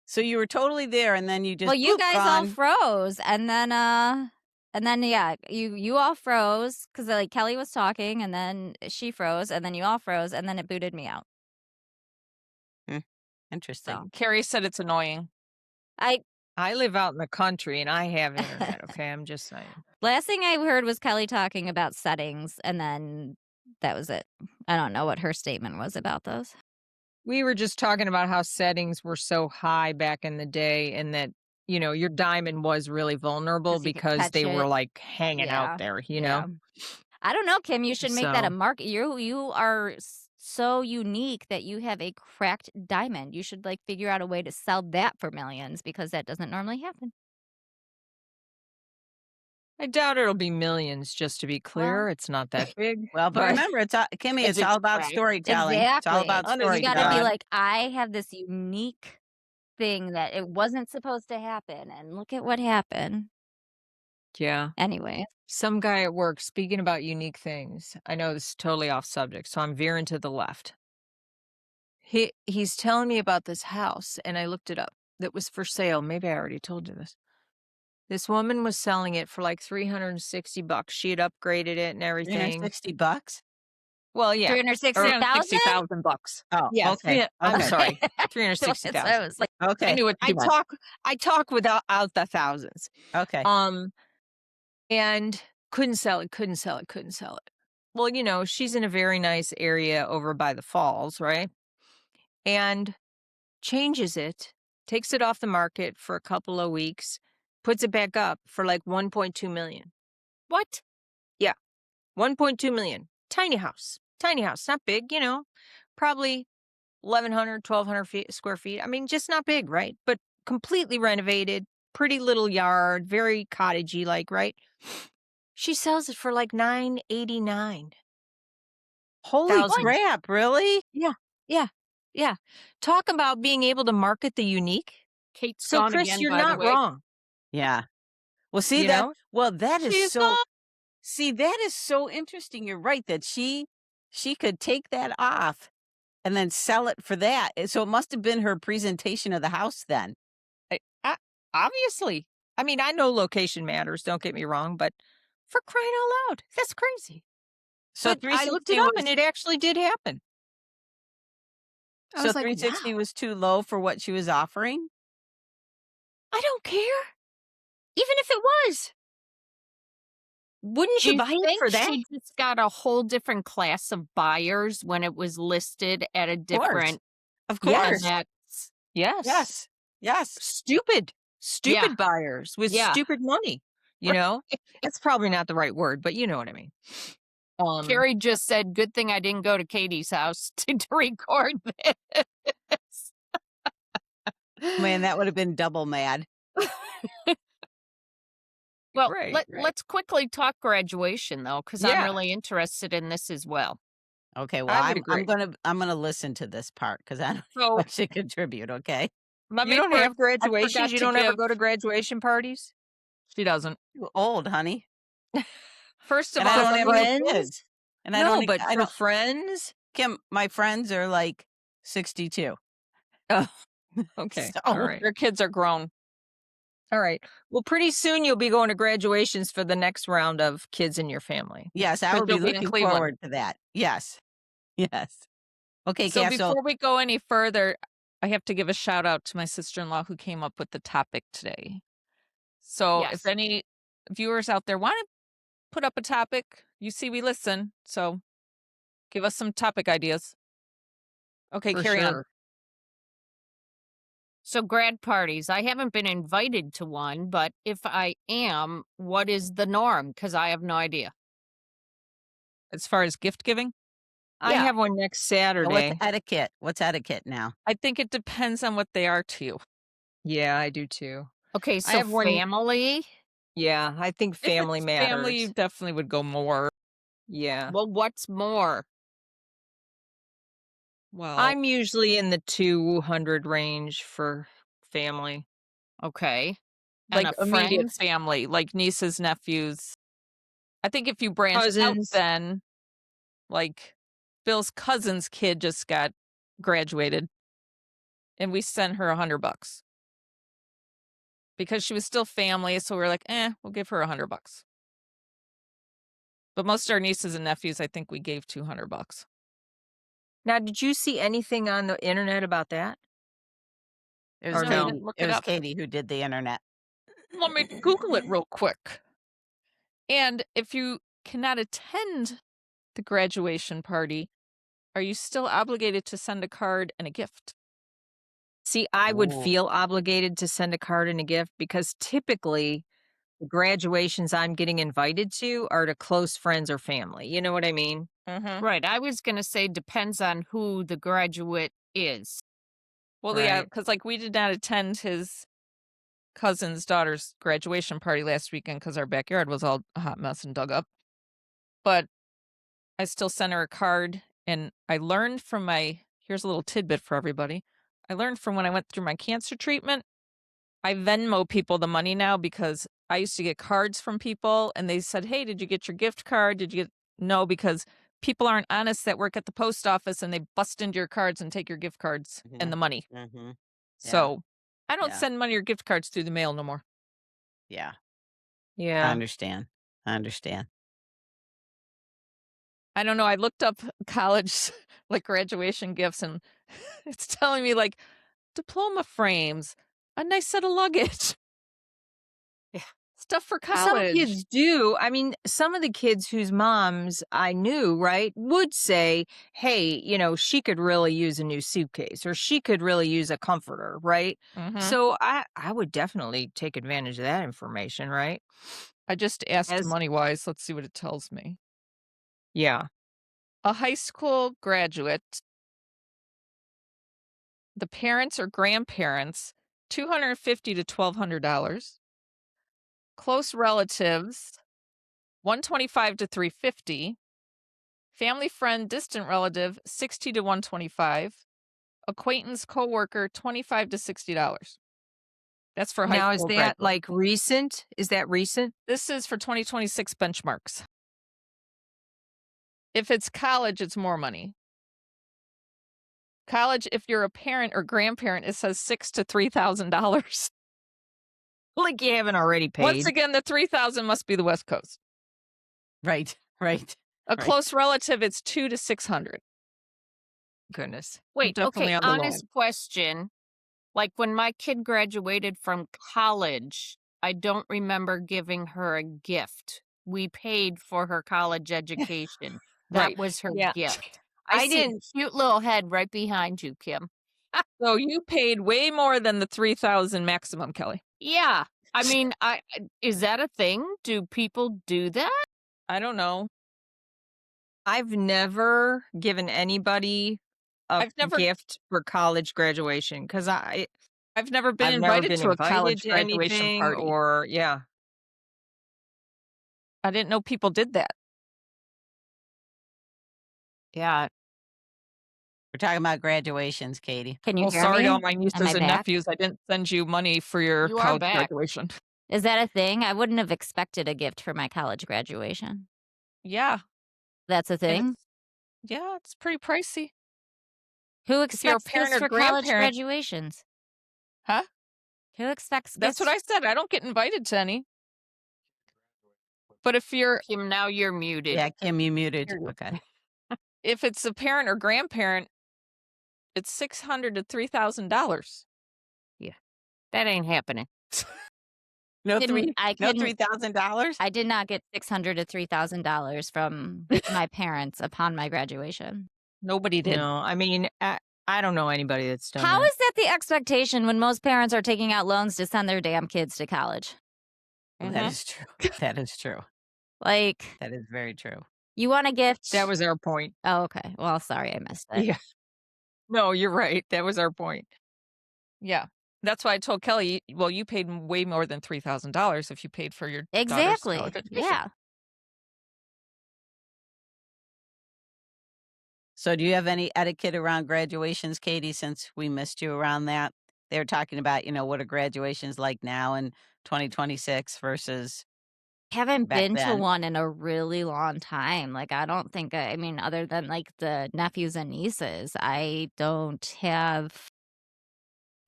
Speaker 5: So you were totally there, and then you just
Speaker 2: Well, you
Speaker 5: boop,
Speaker 2: guys all
Speaker 5: gone.
Speaker 2: froze, and then yeah, you all froze because like Kelly was talking, and then she froze, and then you all froze, and then it booted me out.
Speaker 5: Interesting.
Speaker 2: So
Speaker 1: Carrie said it's annoying.
Speaker 2: I
Speaker 4: I live out in the country and I have internet, okay? I'm just saying.
Speaker 2: last thing I heard was Kelly talking about settings, and then that was it. I don't know what her statement was about those.
Speaker 4: We were just talking about how settings were so high back in the day and that, your diamond was really vulnerable
Speaker 2: 'Cause you could
Speaker 4: because
Speaker 2: catch
Speaker 4: they were
Speaker 2: it.
Speaker 4: like hanging
Speaker 2: Yeah,
Speaker 4: out there,
Speaker 2: Yeah. I don't know, Kim. You should make that a
Speaker 4: So-
Speaker 2: market. You are so unique that you have a cracked diamond. You should like figure out a way to sell that for millions because that doesn't normally happen.
Speaker 4: I doubt it'll be millions, just to be clear. It's not that big.
Speaker 5: Well, but
Speaker 4: but
Speaker 5: remember, Kimmy,
Speaker 1: Is
Speaker 5: it's
Speaker 1: it
Speaker 5: all about
Speaker 1: trash?
Speaker 5: storytelling. It's all
Speaker 2: Exactly.
Speaker 5: about
Speaker 1: Honest
Speaker 2: You got to be
Speaker 5: storytelling.
Speaker 1: God.
Speaker 2: like, I have this unique thing that it wasn't supposed to happen, and look at what happened.
Speaker 4: yeah.
Speaker 2: Anyway,
Speaker 4: Some guy at work, speaking about unique things. I know this is totally off subject, so I'm veering to the left. He's telling me about this house, and I looked it up. That was for sale. Maybe I already told you this. This woman was selling it for like $360. She had upgraded it and everything.
Speaker 5: $360?
Speaker 4: Well, yeah.
Speaker 2: 360,000?
Speaker 1: $360,000.
Speaker 5: Oh,
Speaker 4: Yeah,
Speaker 5: okay.
Speaker 4: I'm
Speaker 5: Okay.
Speaker 4: sorry.
Speaker 2: So I
Speaker 4: 360,000.
Speaker 2: was like,
Speaker 1: I
Speaker 5: Okay.
Speaker 1: knew what
Speaker 4: I
Speaker 1: you meant.
Speaker 4: talk without out the thousands.
Speaker 5: Okay.
Speaker 4: And couldn't sell it. Well, she's in a very nice area over by the falls, right? And changes it, takes it off the market for a couple of weeks, puts it back up for like 1.2 million.
Speaker 6: What?
Speaker 4: 1.2 million. Tiny house, not big, probably 1,100, 1,200 square feet. I mean, just not big, right? But completely renovated, pretty little yard, very cottagey like, right? She sells it for like $989.
Speaker 5: Holy
Speaker 4: Thousand.
Speaker 5: crap, really?
Speaker 4: Yeah. Talk about being able to market the unique.
Speaker 6: Kate's
Speaker 4: So,
Speaker 6: gone
Speaker 4: Chris,
Speaker 6: again,
Speaker 4: you're
Speaker 6: by the
Speaker 4: not
Speaker 6: way.
Speaker 4: wrong.
Speaker 5: Yeah. Well, see
Speaker 4: You
Speaker 5: that.
Speaker 4: know?
Speaker 5: Well, that is
Speaker 1: She's
Speaker 5: so.
Speaker 1: not.
Speaker 5: See, that is so interesting. You're right that she could take that off and then sell it for that. So it must have been her presentation of the house then.
Speaker 4: Obviously. I mean, I know location matters, don't get me wrong, but for crying out loud, that's crazy.
Speaker 5: So
Speaker 4: But I looked it
Speaker 5: 360
Speaker 4: up
Speaker 5: was
Speaker 4: and it actually did happen. I
Speaker 5: so
Speaker 4: was like,
Speaker 5: 360
Speaker 4: wow,
Speaker 5: was too low for what she was offering.
Speaker 4: I don't care. Even if it was. Wouldn't
Speaker 6: Do
Speaker 4: you
Speaker 6: you
Speaker 4: buy it
Speaker 6: think
Speaker 4: for that?
Speaker 6: she just got a whole different class of buyers when it was listed at a different
Speaker 5: Of
Speaker 4: Yes.
Speaker 5: course.
Speaker 6: that's
Speaker 4: Yes.
Speaker 5: Yes.
Speaker 4: Stupid
Speaker 6: Yeah.
Speaker 4: buyers with
Speaker 6: Yeah.
Speaker 4: stupid money, That's probably not the right word, but you know what I mean.
Speaker 6: Carrie just said, good thing I didn't go to Katie's house to record this.
Speaker 5: Man, that would have been double mad.
Speaker 6: Well,
Speaker 4: Right.
Speaker 6: let's quickly talk graduation though, because I'm
Speaker 4: Yeah.
Speaker 6: really interested in this as well.
Speaker 5: Okay, well,
Speaker 4: I would
Speaker 5: I'm
Speaker 4: agree.
Speaker 5: gonna listen to this part because I don't know
Speaker 1: So
Speaker 5: what should contribute. Okay,
Speaker 1: let
Speaker 4: You
Speaker 1: me
Speaker 4: don't
Speaker 1: first,
Speaker 4: have
Speaker 1: I
Speaker 4: graduations?
Speaker 1: forgot
Speaker 4: You
Speaker 1: to
Speaker 4: don't ever
Speaker 1: give.
Speaker 4: go to graduation parties?
Speaker 1: She doesn't.
Speaker 5: too old, honey,
Speaker 1: First of
Speaker 5: and I
Speaker 1: all,
Speaker 5: don't
Speaker 1: let
Speaker 5: have
Speaker 1: me.
Speaker 5: any
Speaker 4: friends?
Speaker 5: kids. And I
Speaker 4: No,
Speaker 5: don't.
Speaker 4: but
Speaker 5: I
Speaker 4: for
Speaker 5: don't.
Speaker 4: friends?
Speaker 5: Kim, my friends are like 62.
Speaker 4: Oh, okay.
Speaker 5: So-
Speaker 4: All right.
Speaker 1: Your kids are grown.
Speaker 4: All right. Well, pretty soon you'll be going to graduations for the next round of kids in your family.
Speaker 5: Yes, I
Speaker 1: But
Speaker 5: will be
Speaker 1: you'll be in
Speaker 5: looking
Speaker 1: Cleveland.
Speaker 5: forward to that. Yes, yes. Okay,
Speaker 1: So
Speaker 5: Cass.
Speaker 1: before we go any further, I have to give a shout out to my sister-in-law who came up with the topic today. So
Speaker 6: Yes.
Speaker 1: if any viewers out there want to put up a topic, you see we listen. So give us some topic ideas. Okay,
Speaker 4: For
Speaker 1: carry on.
Speaker 4: sure.
Speaker 6: So grad parties, I haven't been invited to one, but if I am, what is the norm? Because I have no idea.
Speaker 1: As far as gift giving,
Speaker 4: I
Speaker 6: Yeah.
Speaker 4: have one next
Speaker 5: So
Speaker 4: Saturday.
Speaker 5: what's etiquette? What's etiquette now?
Speaker 1: I think it depends on what they are to you.
Speaker 4: Yeah, I do too.
Speaker 6: Okay,
Speaker 4: I
Speaker 6: so
Speaker 4: have one-
Speaker 6: family.
Speaker 4: Yeah, I think family
Speaker 1: If it's
Speaker 4: matters.
Speaker 1: family, you definitely would go more.
Speaker 4: Yeah.
Speaker 6: Well, what's more?
Speaker 1: Well,
Speaker 4: I'm usually in the 200 range for family.
Speaker 6: Okay.
Speaker 1: like
Speaker 6: And a
Speaker 1: immediate
Speaker 6: friend?
Speaker 1: family, like nieces, nephews. I think if you branch out,
Speaker 4: Cousins.
Speaker 1: then like Bill's cousin's kid just got graduated, and we sent her $100 because she was still family. So we're like, we'll give her $100. But most of our nieces and nephews, I think we gave $200.
Speaker 4: Now, did you see anything on the internet about that?
Speaker 5: It was
Speaker 4: Or
Speaker 5: Katie.
Speaker 4: no?
Speaker 1: Look
Speaker 5: It
Speaker 1: it
Speaker 5: was
Speaker 1: up.
Speaker 5: Katie who did the internet.
Speaker 1: Let me Google it real quick. And if you cannot attend the graduation party, are you still obligated to send a card and a gift?
Speaker 4: See, I would
Speaker 5: Ooh.
Speaker 4: feel obligated to send a card and a gift because typically the graduations I'm getting invited to are to close friends or family. You know what I mean?
Speaker 1: Mm-hmm.
Speaker 6: Right. I was going to say depends on who the graduate is.
Speaker 1: Well, yeah,
Speaker 4: Right.
Speaker 1: because like we did not attend his cousin's daughter's graduation party last weekend because our backyard was all a hot mess and dug up. But I still sent her a card, and I learned from here's a little tidbit for everybody. I learned from when I went through my cancer treatment, I Venmo people the money now because I used to get cards from people and they said, "Hey, did you get your gift card? Did you get..." No, because people aren't honest that work at the post office and they bust into your cards and take your gift cards and the money.
Speaker 5: Mm-hmm.
Speaker 1: So I don't
Speaker 5: Yeah.
Speaker 1: send money or gift cards through the mail no more.
Speaker 5: Yeah. I
Speaker 4: Yeah.
Speaker 5: understand.
Speaker 1: I don't know. I looked up college like graduation gifts and it's telling me like diploma frames, a nice set of luggage.
Speaker 4: Yeah.
Speaker 1: Stuff for
Speaker 4: Some
Speaker 1: college.
Speaker 4: kids do. I mean, some of the kids whose moms I knew, right, would say, hey, she could really use a new suitcase or she could really use a comforter, right?
Speaker 1: Mhm.
Speaker 4: So I would definitely take advantage of that information, right?
Speaker 1: I just asked
Speaker 4: As
Speaker 1: money wise. Let's see what it tells me.
Speaker 4: Yeah.
Speaker 1: A high school graduate, the parents or grandparents, $250 to $1,200. Close relatives, $125 to $350. Family friend, distant relative, $60 to $125. Acquaintance, coworker, $25 to $60. That's for high
Speaker 4: Now, is
Speaker 1: school
Speaker 4: that
Speaker 1: graduate.
Speaker 4: like recent? Is that recent?
Speaker 1: This is for 2026 benchmarks. If it's college, it's more money. College, if you're a parent or grandparent, it says $6,000 to $3,000.
Speaker 4: Like you haven't already
Speaker 1: Once
Speaker 4: paid.
Speaker 1: again, the 3,000 must be the West Coast.
Speaker 5: Right.
Speaker 1: A close relative, it's $200 to $600.
Speaker 4: Goodness.
Speaker 6: Wait,
Speaker 1: Definitely
Speaker 6: okay,
Speaker 1: on the low
Speaker 6: honest
Speaker 1: end.
Speaker 6: question. Like when my kid graduated from college, I don't remember giving her a gift. We paid for her college education. That
Speaker 1: Right.
Speaker 6: was her
Speaker 4: Yeah.
Speaker 6: gift.
Speaker 4: I
Speaker 6: I see
Speaker 4: didn't.
Speaker 6: a cute little head right behind you, Kim.
Speaker 1: So you paid way more than the 3,000 maximum, Kelly.
Speaker 6: Yeah. I mean, is that a thing? Do people do that?
Speaker 1: I don't know.
Speaker 4: I've never given anybody a
Speaker 1: I've never
Speaker 4: gift for college graduation because
Speaker 1: I've never been
Speaker 4: I've never
Speaker 1: invited
Speaker 4: been
Speaker 1: to a
Speaker 4: invited
Speaker 1: college
Speaker 4: to
Speaker 1: graduation
Speaker 4: anything
Speaker 1: party.
Speaker 4: or yeah.
Speaker 1: I didn't know people did that.
Speaker 6: Yeah.
Speaker 5: We're talking about graduations, Katie.
Speaker 2: Can you
Speaker 1: Well,
Speaker 2: hear
Speaker 1: sorry
Speaker 2: me?
Speaker 1: to all my
Speaker 2: Am
Speaker 1: nieces
Speaker 2: I
Speaker 1: and
Speaker 2: back?
Speaker 1: nephews. I didn't send you money for your
Speaker 6: You are
Speaker 1: college
Speaker 6: back.
Speaker 1: graduation.
Speaker 2: Is that a thing? I wouldn't have expected a gift for my college graduation.
Speaker 1: Yeah.
Speaker 2: That's a
Speaker 1: And
Speaker 2: thing?
Speaker 1: it's pretty pricey.
Speaker 2: Who
Speaker 1: If you're a
Speaker 2: expects
Speaker 1: parent
Speaker 2: gifts
Speaker 1: or
Speaker 2: for college
Speaker 1: grandparent,
Speaker 2: graduations?
Speaker 1: huh?
Speaker 2: Who expects
Speaker 1: That's
Speaker 2: gifts?
Speaker 1: what I said. I don't get invited to any. But if you're
Speaker 6: Kim, now you're muted.
Speaker 5: Yeah, Kim, you muted.
Speaker 1: Here you go.
Speaker 5: Okay.
Speaker 1: if it's a parent or grandparent, it's $600 to $3,000.
Speaker 6: That ain't happening.
Speaker 5: No
Speaker 2: I couldn't-
Speaker 5: $3,000.
Speaker 2: I did not get $600 to $3,000 from my parents upon my graduation.
Speaker 1: Nobody did.
Speaker 4: No, I mean I don't know anybody that's done
Speaker 2: How
Speaker 4: that.
Speaker 2: is that the expectation when most parents are taking out loans to send their damn kids to college?
Speaker 5: That
Speaker 1: Mhm.
Speaker 5: is true. That is true.
Speaker 2: Like,
Speaker 5: That is very true.
Speaker 2: you want a gift?
Speaker 4: That was our point.
Speaker 2: Oh, okay. Well, sorry, I missed it.
Speaker 4: Yeah. No, you're right. That was our point.
Speaker 1: Yeah. That's why I told Kelly, well, you paid way more than $3,000 if you paid for your daughter's
Speaker 2: Exactly.
Speaker 1: college education.
Speaker 2: Yeah.
Speaker 5: So do you have any etiquette around graduations, Katie, since we missed you around that? They were talking about, what are graduations like now in 2026 versus
Speaker 2: Haven't
Speaker 5: back
Speaker 2: been to
Speaker 5: then.
Speaker 2: one in a really long time. Like, I don't think, I mean, other than like the nephews and nieces, I don't have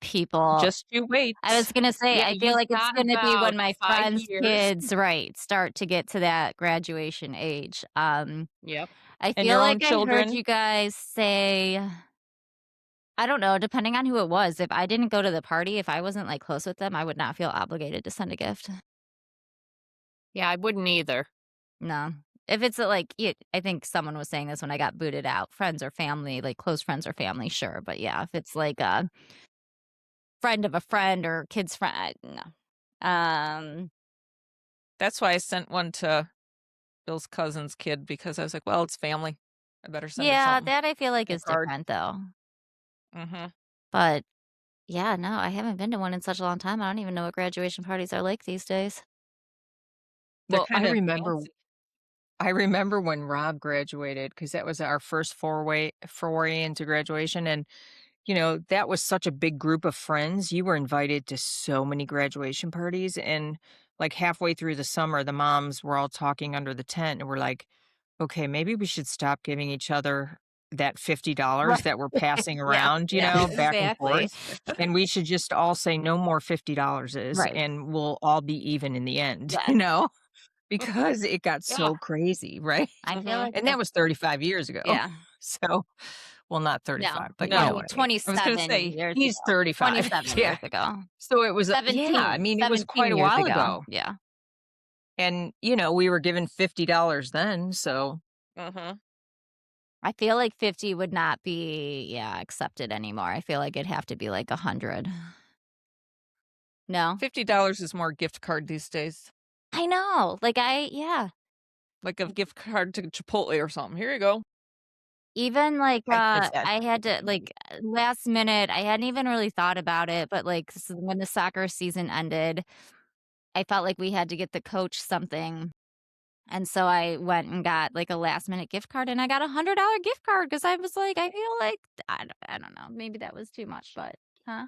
Speaker 2: people.
Speaker 1: Just you wait.
Speaker 2: I was going to say,
Speaker 6: Yeah,
Speaker 2: I feel
Speaker 6: you've
Speaker 2: like it's
Speaker 6: got
Speaker 2: going to be
Speaker 6: about
Speaker 2: when my
Speaker 6: 5
Speaker 2: friends'
Speaker 6: years.
Speaker 2: kids, right, start to get to that graduation age.
Speaker 6: Yep.
Speaker 2: I
Speaker 1: And
Speaker 2: feel
Speaker 1: your own
Speaker 2: like I heard
Speaker 1: children?
Speaker 2: you guys say, I don't know, depending on who it was, if I didn't go to the party, if I wasn't like close with them, I would not feel obligated to send a gift.
Speaker 6: Yeah, I wouldn't either.
Speaker 2: No. If it's like, I think someone was saying this when I got booted out, friends or family, like close friends or family, sure. But yeah, if it's like a friend of a friend or kid's friend, no.
Speaker 1: That's why I sent one to Bill's cousin's kid because I was like, well, it's family. I better send her
Speaker 2: Yeah,
Speaker 1: something.
Speaker 2: that I feel like
Speaker 1: A
Speaker 2: is
Speaker 1: card.
Speaker 2: different though.
Speaker 1: Mm-hmm.
Speaker 2: But Yeah, no, I haven't been to one in such a long time. I don't even know what graduation parties are like these days.
Speaker 1: They're
Speaker 4: Well,
Speaker 1: kinda fancy.
Speaker 4: I remember when Rob graduated because that was our first foray into graduation, and, that was such a big group of friends. You were invited to so many graduation parties, and, like, halfway through the summer, the moms were all talking under the tent, and we're like, "Okay, maybe we should stop giving each other that $50
Speaker 2: Right.
Speaker 4: that we're passing
Speaker 2: Yeah,
Speaker 4: around,
Speaker 2: yeah,
Speaker 4: back and
Speaker 2: exactly.
Speaker 4: forth, and we should just all say no more $50,
Speaker 2: Right.
Speaker 4: and we'll all be even in the end,"
Speaker 2: Yes.
Speaker 4: because it got
Speaker 2: Yeah.
Speaker 4: so crazy, right?
Speaker 2: I feel
Speaker 1: Mhm.
Speaker 2: like
Speaker 4: And that
Speaker 2: that's
Speaker 4: was 35 years ago.
Speaker 2: yeah.
Speaker 4: So, well, not
Speaker 2: No.
Speaker 4: 35, but you know
Speaker 1: No.
Speaker 4: what
Speaker 2: Well,
Speaker 4: I mean.
Speaker 1: I was gonna
Speaker 2: 27
Speaker 1: say,
Speaker 2: years
Speaker 4: He's
Speaker 2: ago.
Speaker 4: 35.
Speaker 2: 27
Speaker 4: Yeah.
Speaker 2: years ago.
Speaker 4: So it was yeah, I
Speaker 2: 17,
Speaker 4: mean, it was
Speaker 2: 17
Speaker 4: quite a
Speaker 2: years
Speaker 4: while
Speaker 2: ago.
Speaker 4: ago.
Speaker 2: Yeah.
Speaker 4: And, we were given $50 then, so
Speaker 1: mhm.
Speaker 2: I feel like 50 would not be, yeah, accepted anymore. I feel like it'd have to be like 100. No?
Speaker 1: $50 is more gift card these days.
Speaker 2: I know. Yeah.
Speaker 1: Like a gift card to Chipotle or something. "Here you go."
Speaker 2: Even like
Speaker 5: I get that.
Speaker 2: I had to like last minute, I hadn't even really thought about it, but like when the soccer season ended, I felt like we had to get the coach something. And so I went and got like a last minute gift card and I got $100 gift card because I was like, I feel like I don't know, maybe that was too much, but huh?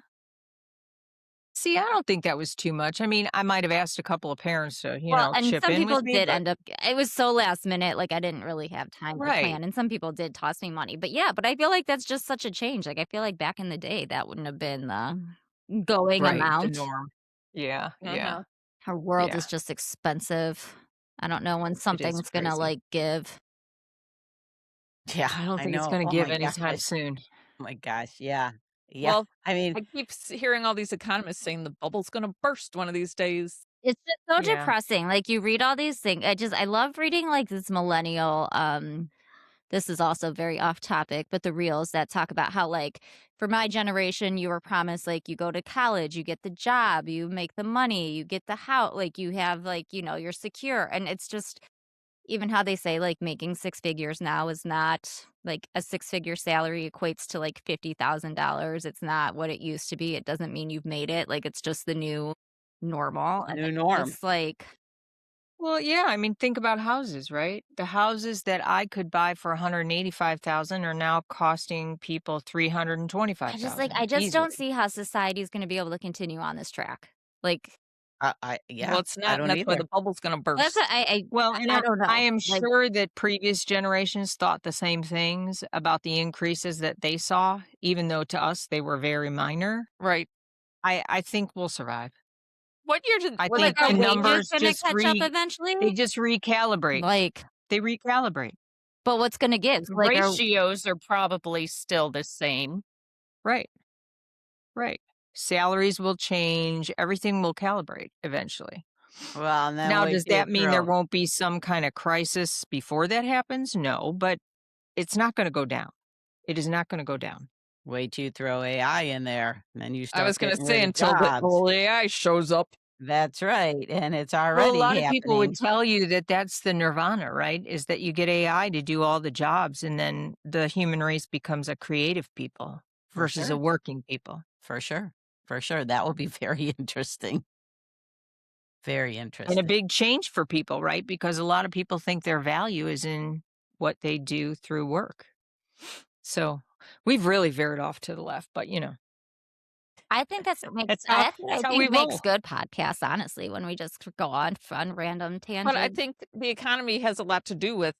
Speaker 4: see, I don't think that was too much. I mean, I might have asked a couple of parents to,
Speaker 2: Well, and
Speaker 4: chip
Speaker 2: some
Speaker 4: in
Speaker 2: people
Speaker 4: with me,
Speaker 2: did
Speaker 4: but
Speaker 2: end up it was so last minute, like, I didn't really have time to
Speaker 4: right,
Speaker 2: plan, and some people did toss me money, but yeah, but I feel like that's just such a change, like, I feel like back in the day, that wouldn't have been the going
Speaker 4: right, the
Speaker 2: amount.
Speaker 4: norm. Yeah, yeah,
Speaker 1: Mhm.
Speaker 2: Our world
Speaker 4: yeah.
Speaker 2: is just expensive. I don't know when
Speaker 4: It is
Speaker 2: something's gonna,
Speaker 4: crazy.
Speaker 2: like, give.
Speaker 5: Yeah,
Speaker 4: I don't
Speaker 5: I
Speaker 4: think it's
Speaker 5: know.
Speaker 4: gonna
Speaker 5: Oh
Speaker 4: give
Speaker 5: my
Speaker 4: anytime
Speaker 5: gosh.
Speaker 4: soon.
Speaker 5: Oh my gosh. Yeah. Yeah.
Speaker 1: Well,
Speaker 5: I mean,
Speaker 1: I keep hearing all these economists saying the bubble's gonna burst one of these days.
Speaker 2: It's just so
Speaker 4: Yeah.
Speaker 2: depressing, like, you read all these things I love reading, like, this millennial, this is also very off topic, but the reels that talk about how, like, for my generation, you were promised, like, you go to college, you get the job, you make the money, you get the house, like, you have, like, you're secure. And it's just even how they say, like, making six figures now is not like a six-figure salary equates to like $50,000. It's not what it used to be. It doesn't mean you've made it. Like, it's just the new normal. And
Speaker 5: new
Speaker 2: it's
Speaker 5: norm.
Speaker 2: just like,
Speaker 4: Well, yeah, I mean, think about houses, right? The houses that I could buy for 185,000 are now costing people
Speaker 2: I
Speaker 4: 325,000
Speaker 2: just don't
Speaker 4: easily.
Speaker 2: see how society is going to be able to continue on this track. Like,
Speaker 5: Yeah,
Speaker 1: Well, it's
Speaker 5: I
Speaker 1: not, and
Speaker 5: don't
Speaker 1: that's why
Speaker 5: either.
Speaker 1: the bubble's gonna
Speaker 2: that's what
Speaker 1: burst.
Speaker 4: Well, and
Speaker 2: I don't
Speaker 4: I
Speaker 2: know.
Speaker 4: am
Speaker 2: Like,
Speaker 4: sure that previous generations thought the same things about the increases that they saw, even though to us they were very minor.
Speaker 1: Right.
Speaker 4: I think we'll survive.
Speaker 1: What year did
Speaker 4: I
Speaker 1: what
Speaker 2: like,
Speaker 4: think
Speaker 2: are
Speaker 4: the
Speaker 1: and
Speaker 2: wages
Speaker 4: numbers
Speaker 2: gonna
Speaker 4: just
Speaker 2: catch up eventually?
Speaker 4: they just recalibrate.
Speaker 2: Like,
Speaker 4: They recalibrate.
Speaker 2: but what's gonna give? Like, are
Speaker 6: Ratios are probably still the same.
Speaker 4: Right. Right. Salaries will change, everything will calibrate eventually.
Speaker 5: Well, and then
Speaker 4: Now,
Speaker 5: wait
Speaker 4: does
Speaker 5: till you
Speaker 4: that mean there
Speaker 5: throw
Speaker 4: won't be some kind of crisis before that happens? No, but it's not gonna go down. It is not gonna go down.
Speaker 5: wait till you throw AI in there, and then you
Speaker 1: I was
Speaker 5: start
Speaker 1: gonna
Speaker 5: getting rid
Speaker 1: say
Speaker 5: of
Speaker 1: until the
Speaker 5: jobs.
Speaker 1: old AI shows up.
Speaker 5: That's right, and it's
Speaker 4: Well, a
Speaker 5: already
Speaker 4: lot of people would
Speaker 5: happening.
Speaker 4: tell you that that's the nirvana, right? Is that you get AI to do all the jobs, and then the human race becomes a creative people
Speaker 5: For
Speaker 4: versus a
Speaker 5: sure.
Speaker 4: working people.
Speaker 5: For sure. For sure. That will be very interesting. Very
Speaker 4: And a
Speaker 5: interesting.
Speaker 4: big change for people, right? Because a lot of people think their value is in what they do through work. So we've really veered off to the left, but
Speaker 2: I think that's what
Speaker 4: that's
Speaker 2: I
Speaker 4: how we
Speaker 2: think makes
Speaker 4: roll.
Speaker 2: good podcasts, honestly, when we just go on fun random
Speaker 1: But I
Speaker 2: tangents.
Speaker 1: think the economy has a lot to do with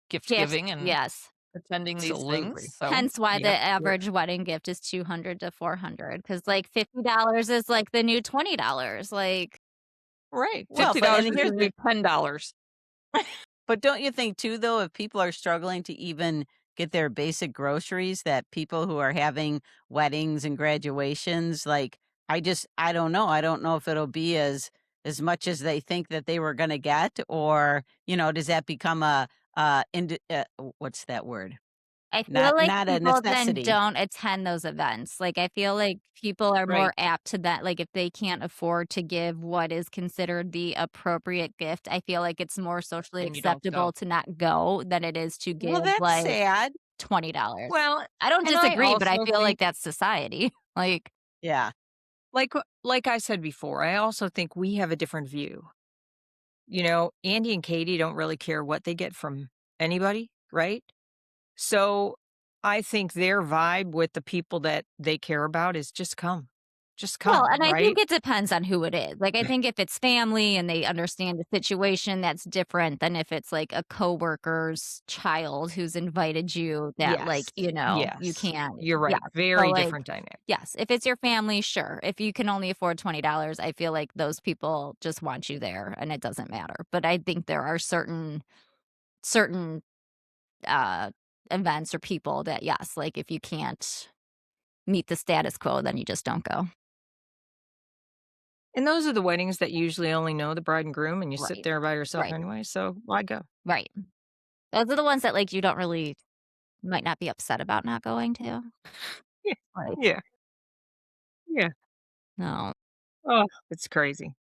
Speaker 1: gift
Speaker 2: Gifts,
Speaker 1: giving and
Speaker 2: yes.
Speaker 1: attending these things,
Speaker 4: Absolutely.
Speaker 1: so
Speaker 2: Hence why the
Speaker 4: Yep. Yep.
Speaker 2: average wedding gift is 200 to 400 because like, $50 is like the new $20, like
Speaker 4: Right.
Speaker 5: Well, but
Speaker 1: $50
Speaker 5: and
Speaker 1: is
Speaker 5: here's
Speaker 1: the new $10.
Speaker 5: but don't you think too though, if people are struggling to even get their basic groceries, that people who are having weddings and graduations, like I don't know. I don't know if it'll be as much as they think that they were gonna get, or, does that become a what's that word?
Speaker 2: I feel like
Speaker 5: Not a
Speaker 2: people then
Speaker 5: necessity.
Speaker 2: don't attend those events. Like, I feel like people are more
Speaker 1: Right.
Speaker 2: apt to that. Like, if they can't afford to give what is considered the appropriate gift, I feel like it's more socially
Speaker 1: And you don't
Speaker 2: acceptable
Speaker 1: go.
Speaker 2: to not go than it is to
Speaker 5: Well,
Speaker 2: give
Speaker 5: that's
Speaker 2: like
Speaker 5: sad.
Speaker 2: $20.
Speaker 4: Well,
Speaker 2: I don't
Speaker 4: and I
Speaker 2: disagree, but I
Speaker 4: also
Speaker 2: feel like
Speaker 4: think
Speaker 2: that's society. Like,
Speaker 5: Yeah.
Speaker 4: Like I said before, I also think we have a different view. Andy and Katie don't really care what they get from anybody, right? So I think their vibe with the people that they care about is just come. Just
Speaker 2: Well,
Speaker 4: come,
Speaker 2: and I think
Speaker 4: right?
Speaker 2: it depends on who it is. Like, I think if it's family and they understand the situation, that's different than if it's like a coworker's child who's invited you that, like,
Speaker 4: Yes.
Speaker 2: you
Speaker 4: Yes.
Speaker 2: can't.
Speaker 4: You're
Speaker 2: Yeah.
Speaker 4: right.
Speaker 2: So,
Speaker 4: Very
Speaker 2: like,
Speaker 4: different dynamic.
Speaker 2: yes, if it's your family, sure. If you can only afford $20, I feel like those people just want you there and it doesn't matter. But I think there are certain uh events or people that, yes, like if you can't meet the status quo, then you just don't go.
Speaker 4: And those are the weddings that usually only know the bride and groom, and you sit
Speaker 2: Right.
Speaker 4: there by yourself
Speaker 2: Right.
Speaker 4: anyway, so why go?
Speaker 2: Right. Those are the ones that, like, you don't really might not be upset about not going to.
Speaker 4: Yeah.
Speaker 2: Like,
Speaker 4: Yeah. Yeah.
Speaker 2: no.
Speaker 4: Oh, it's crazy.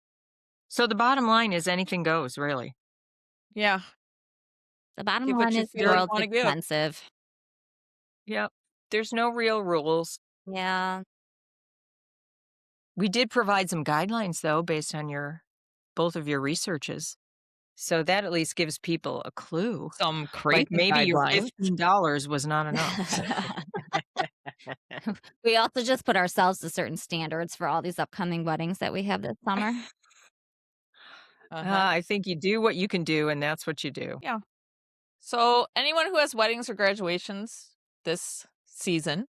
Speaker 4: So the bottom line is anything goes, really.
Speaker 1: Yeah.
Speaker 2: The bottom
Speaker 1: Give what
Speaker 2: line
Speaker 1: you
Speaker 2: is the
Speaker 1: feel you
Speaker 2: world's
Speaker 1: want to give.
Speaker 2: expensive.
Speaker 4: Yep. There's no real rules.
Speaker 2: Yeah.
Speaker 4: We did provide some guidelines, though, based on both of your researches. So that at least gives people a clue.
Speaker 1: Some
Speaker 4: Like
Speaker 1: crazy
Speaker 4: maybe your
Speaker 1: guidelines.
Speaker 4: $15 was not enough.
Speaker 2: We also just put ourselves to certain standards for all these upcoming weddings that we have this summer.
Speaker 1: Uh-huh.
Speaker 4: I think you do what you can do, and that's what you do.
Speaker 1: Yeah. So anyone who has weddings or graduations this season,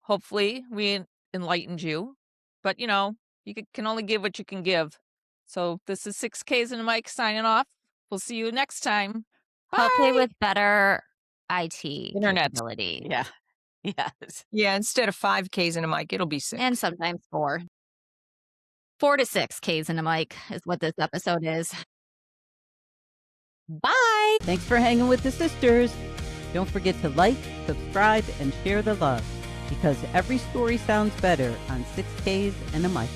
Speaker 1: hopefully we enlightened you. But can only give what you can give. So this is 6Ks and Mike signing off. We'll see you next time.
Speaker 2: Hopefully
Speaker 1: Bye.
Speaker 2: with better IT
Speaker 1: Internet.
Speaker 2: capability.
Speaker 5: Yeah. Yes.
Speaker 4: Yeah, instead of 5Ks and a mic, it'll be 6.
Speaker 2: And sometimes 4. 4 to 6 Ks in a mic is what this episode is. Bye.
Speaker 5: Thanks for hanging with the sisters. Don't forget to like, subscribe, and share the love, because every story sounds better on 6Ks and a mic.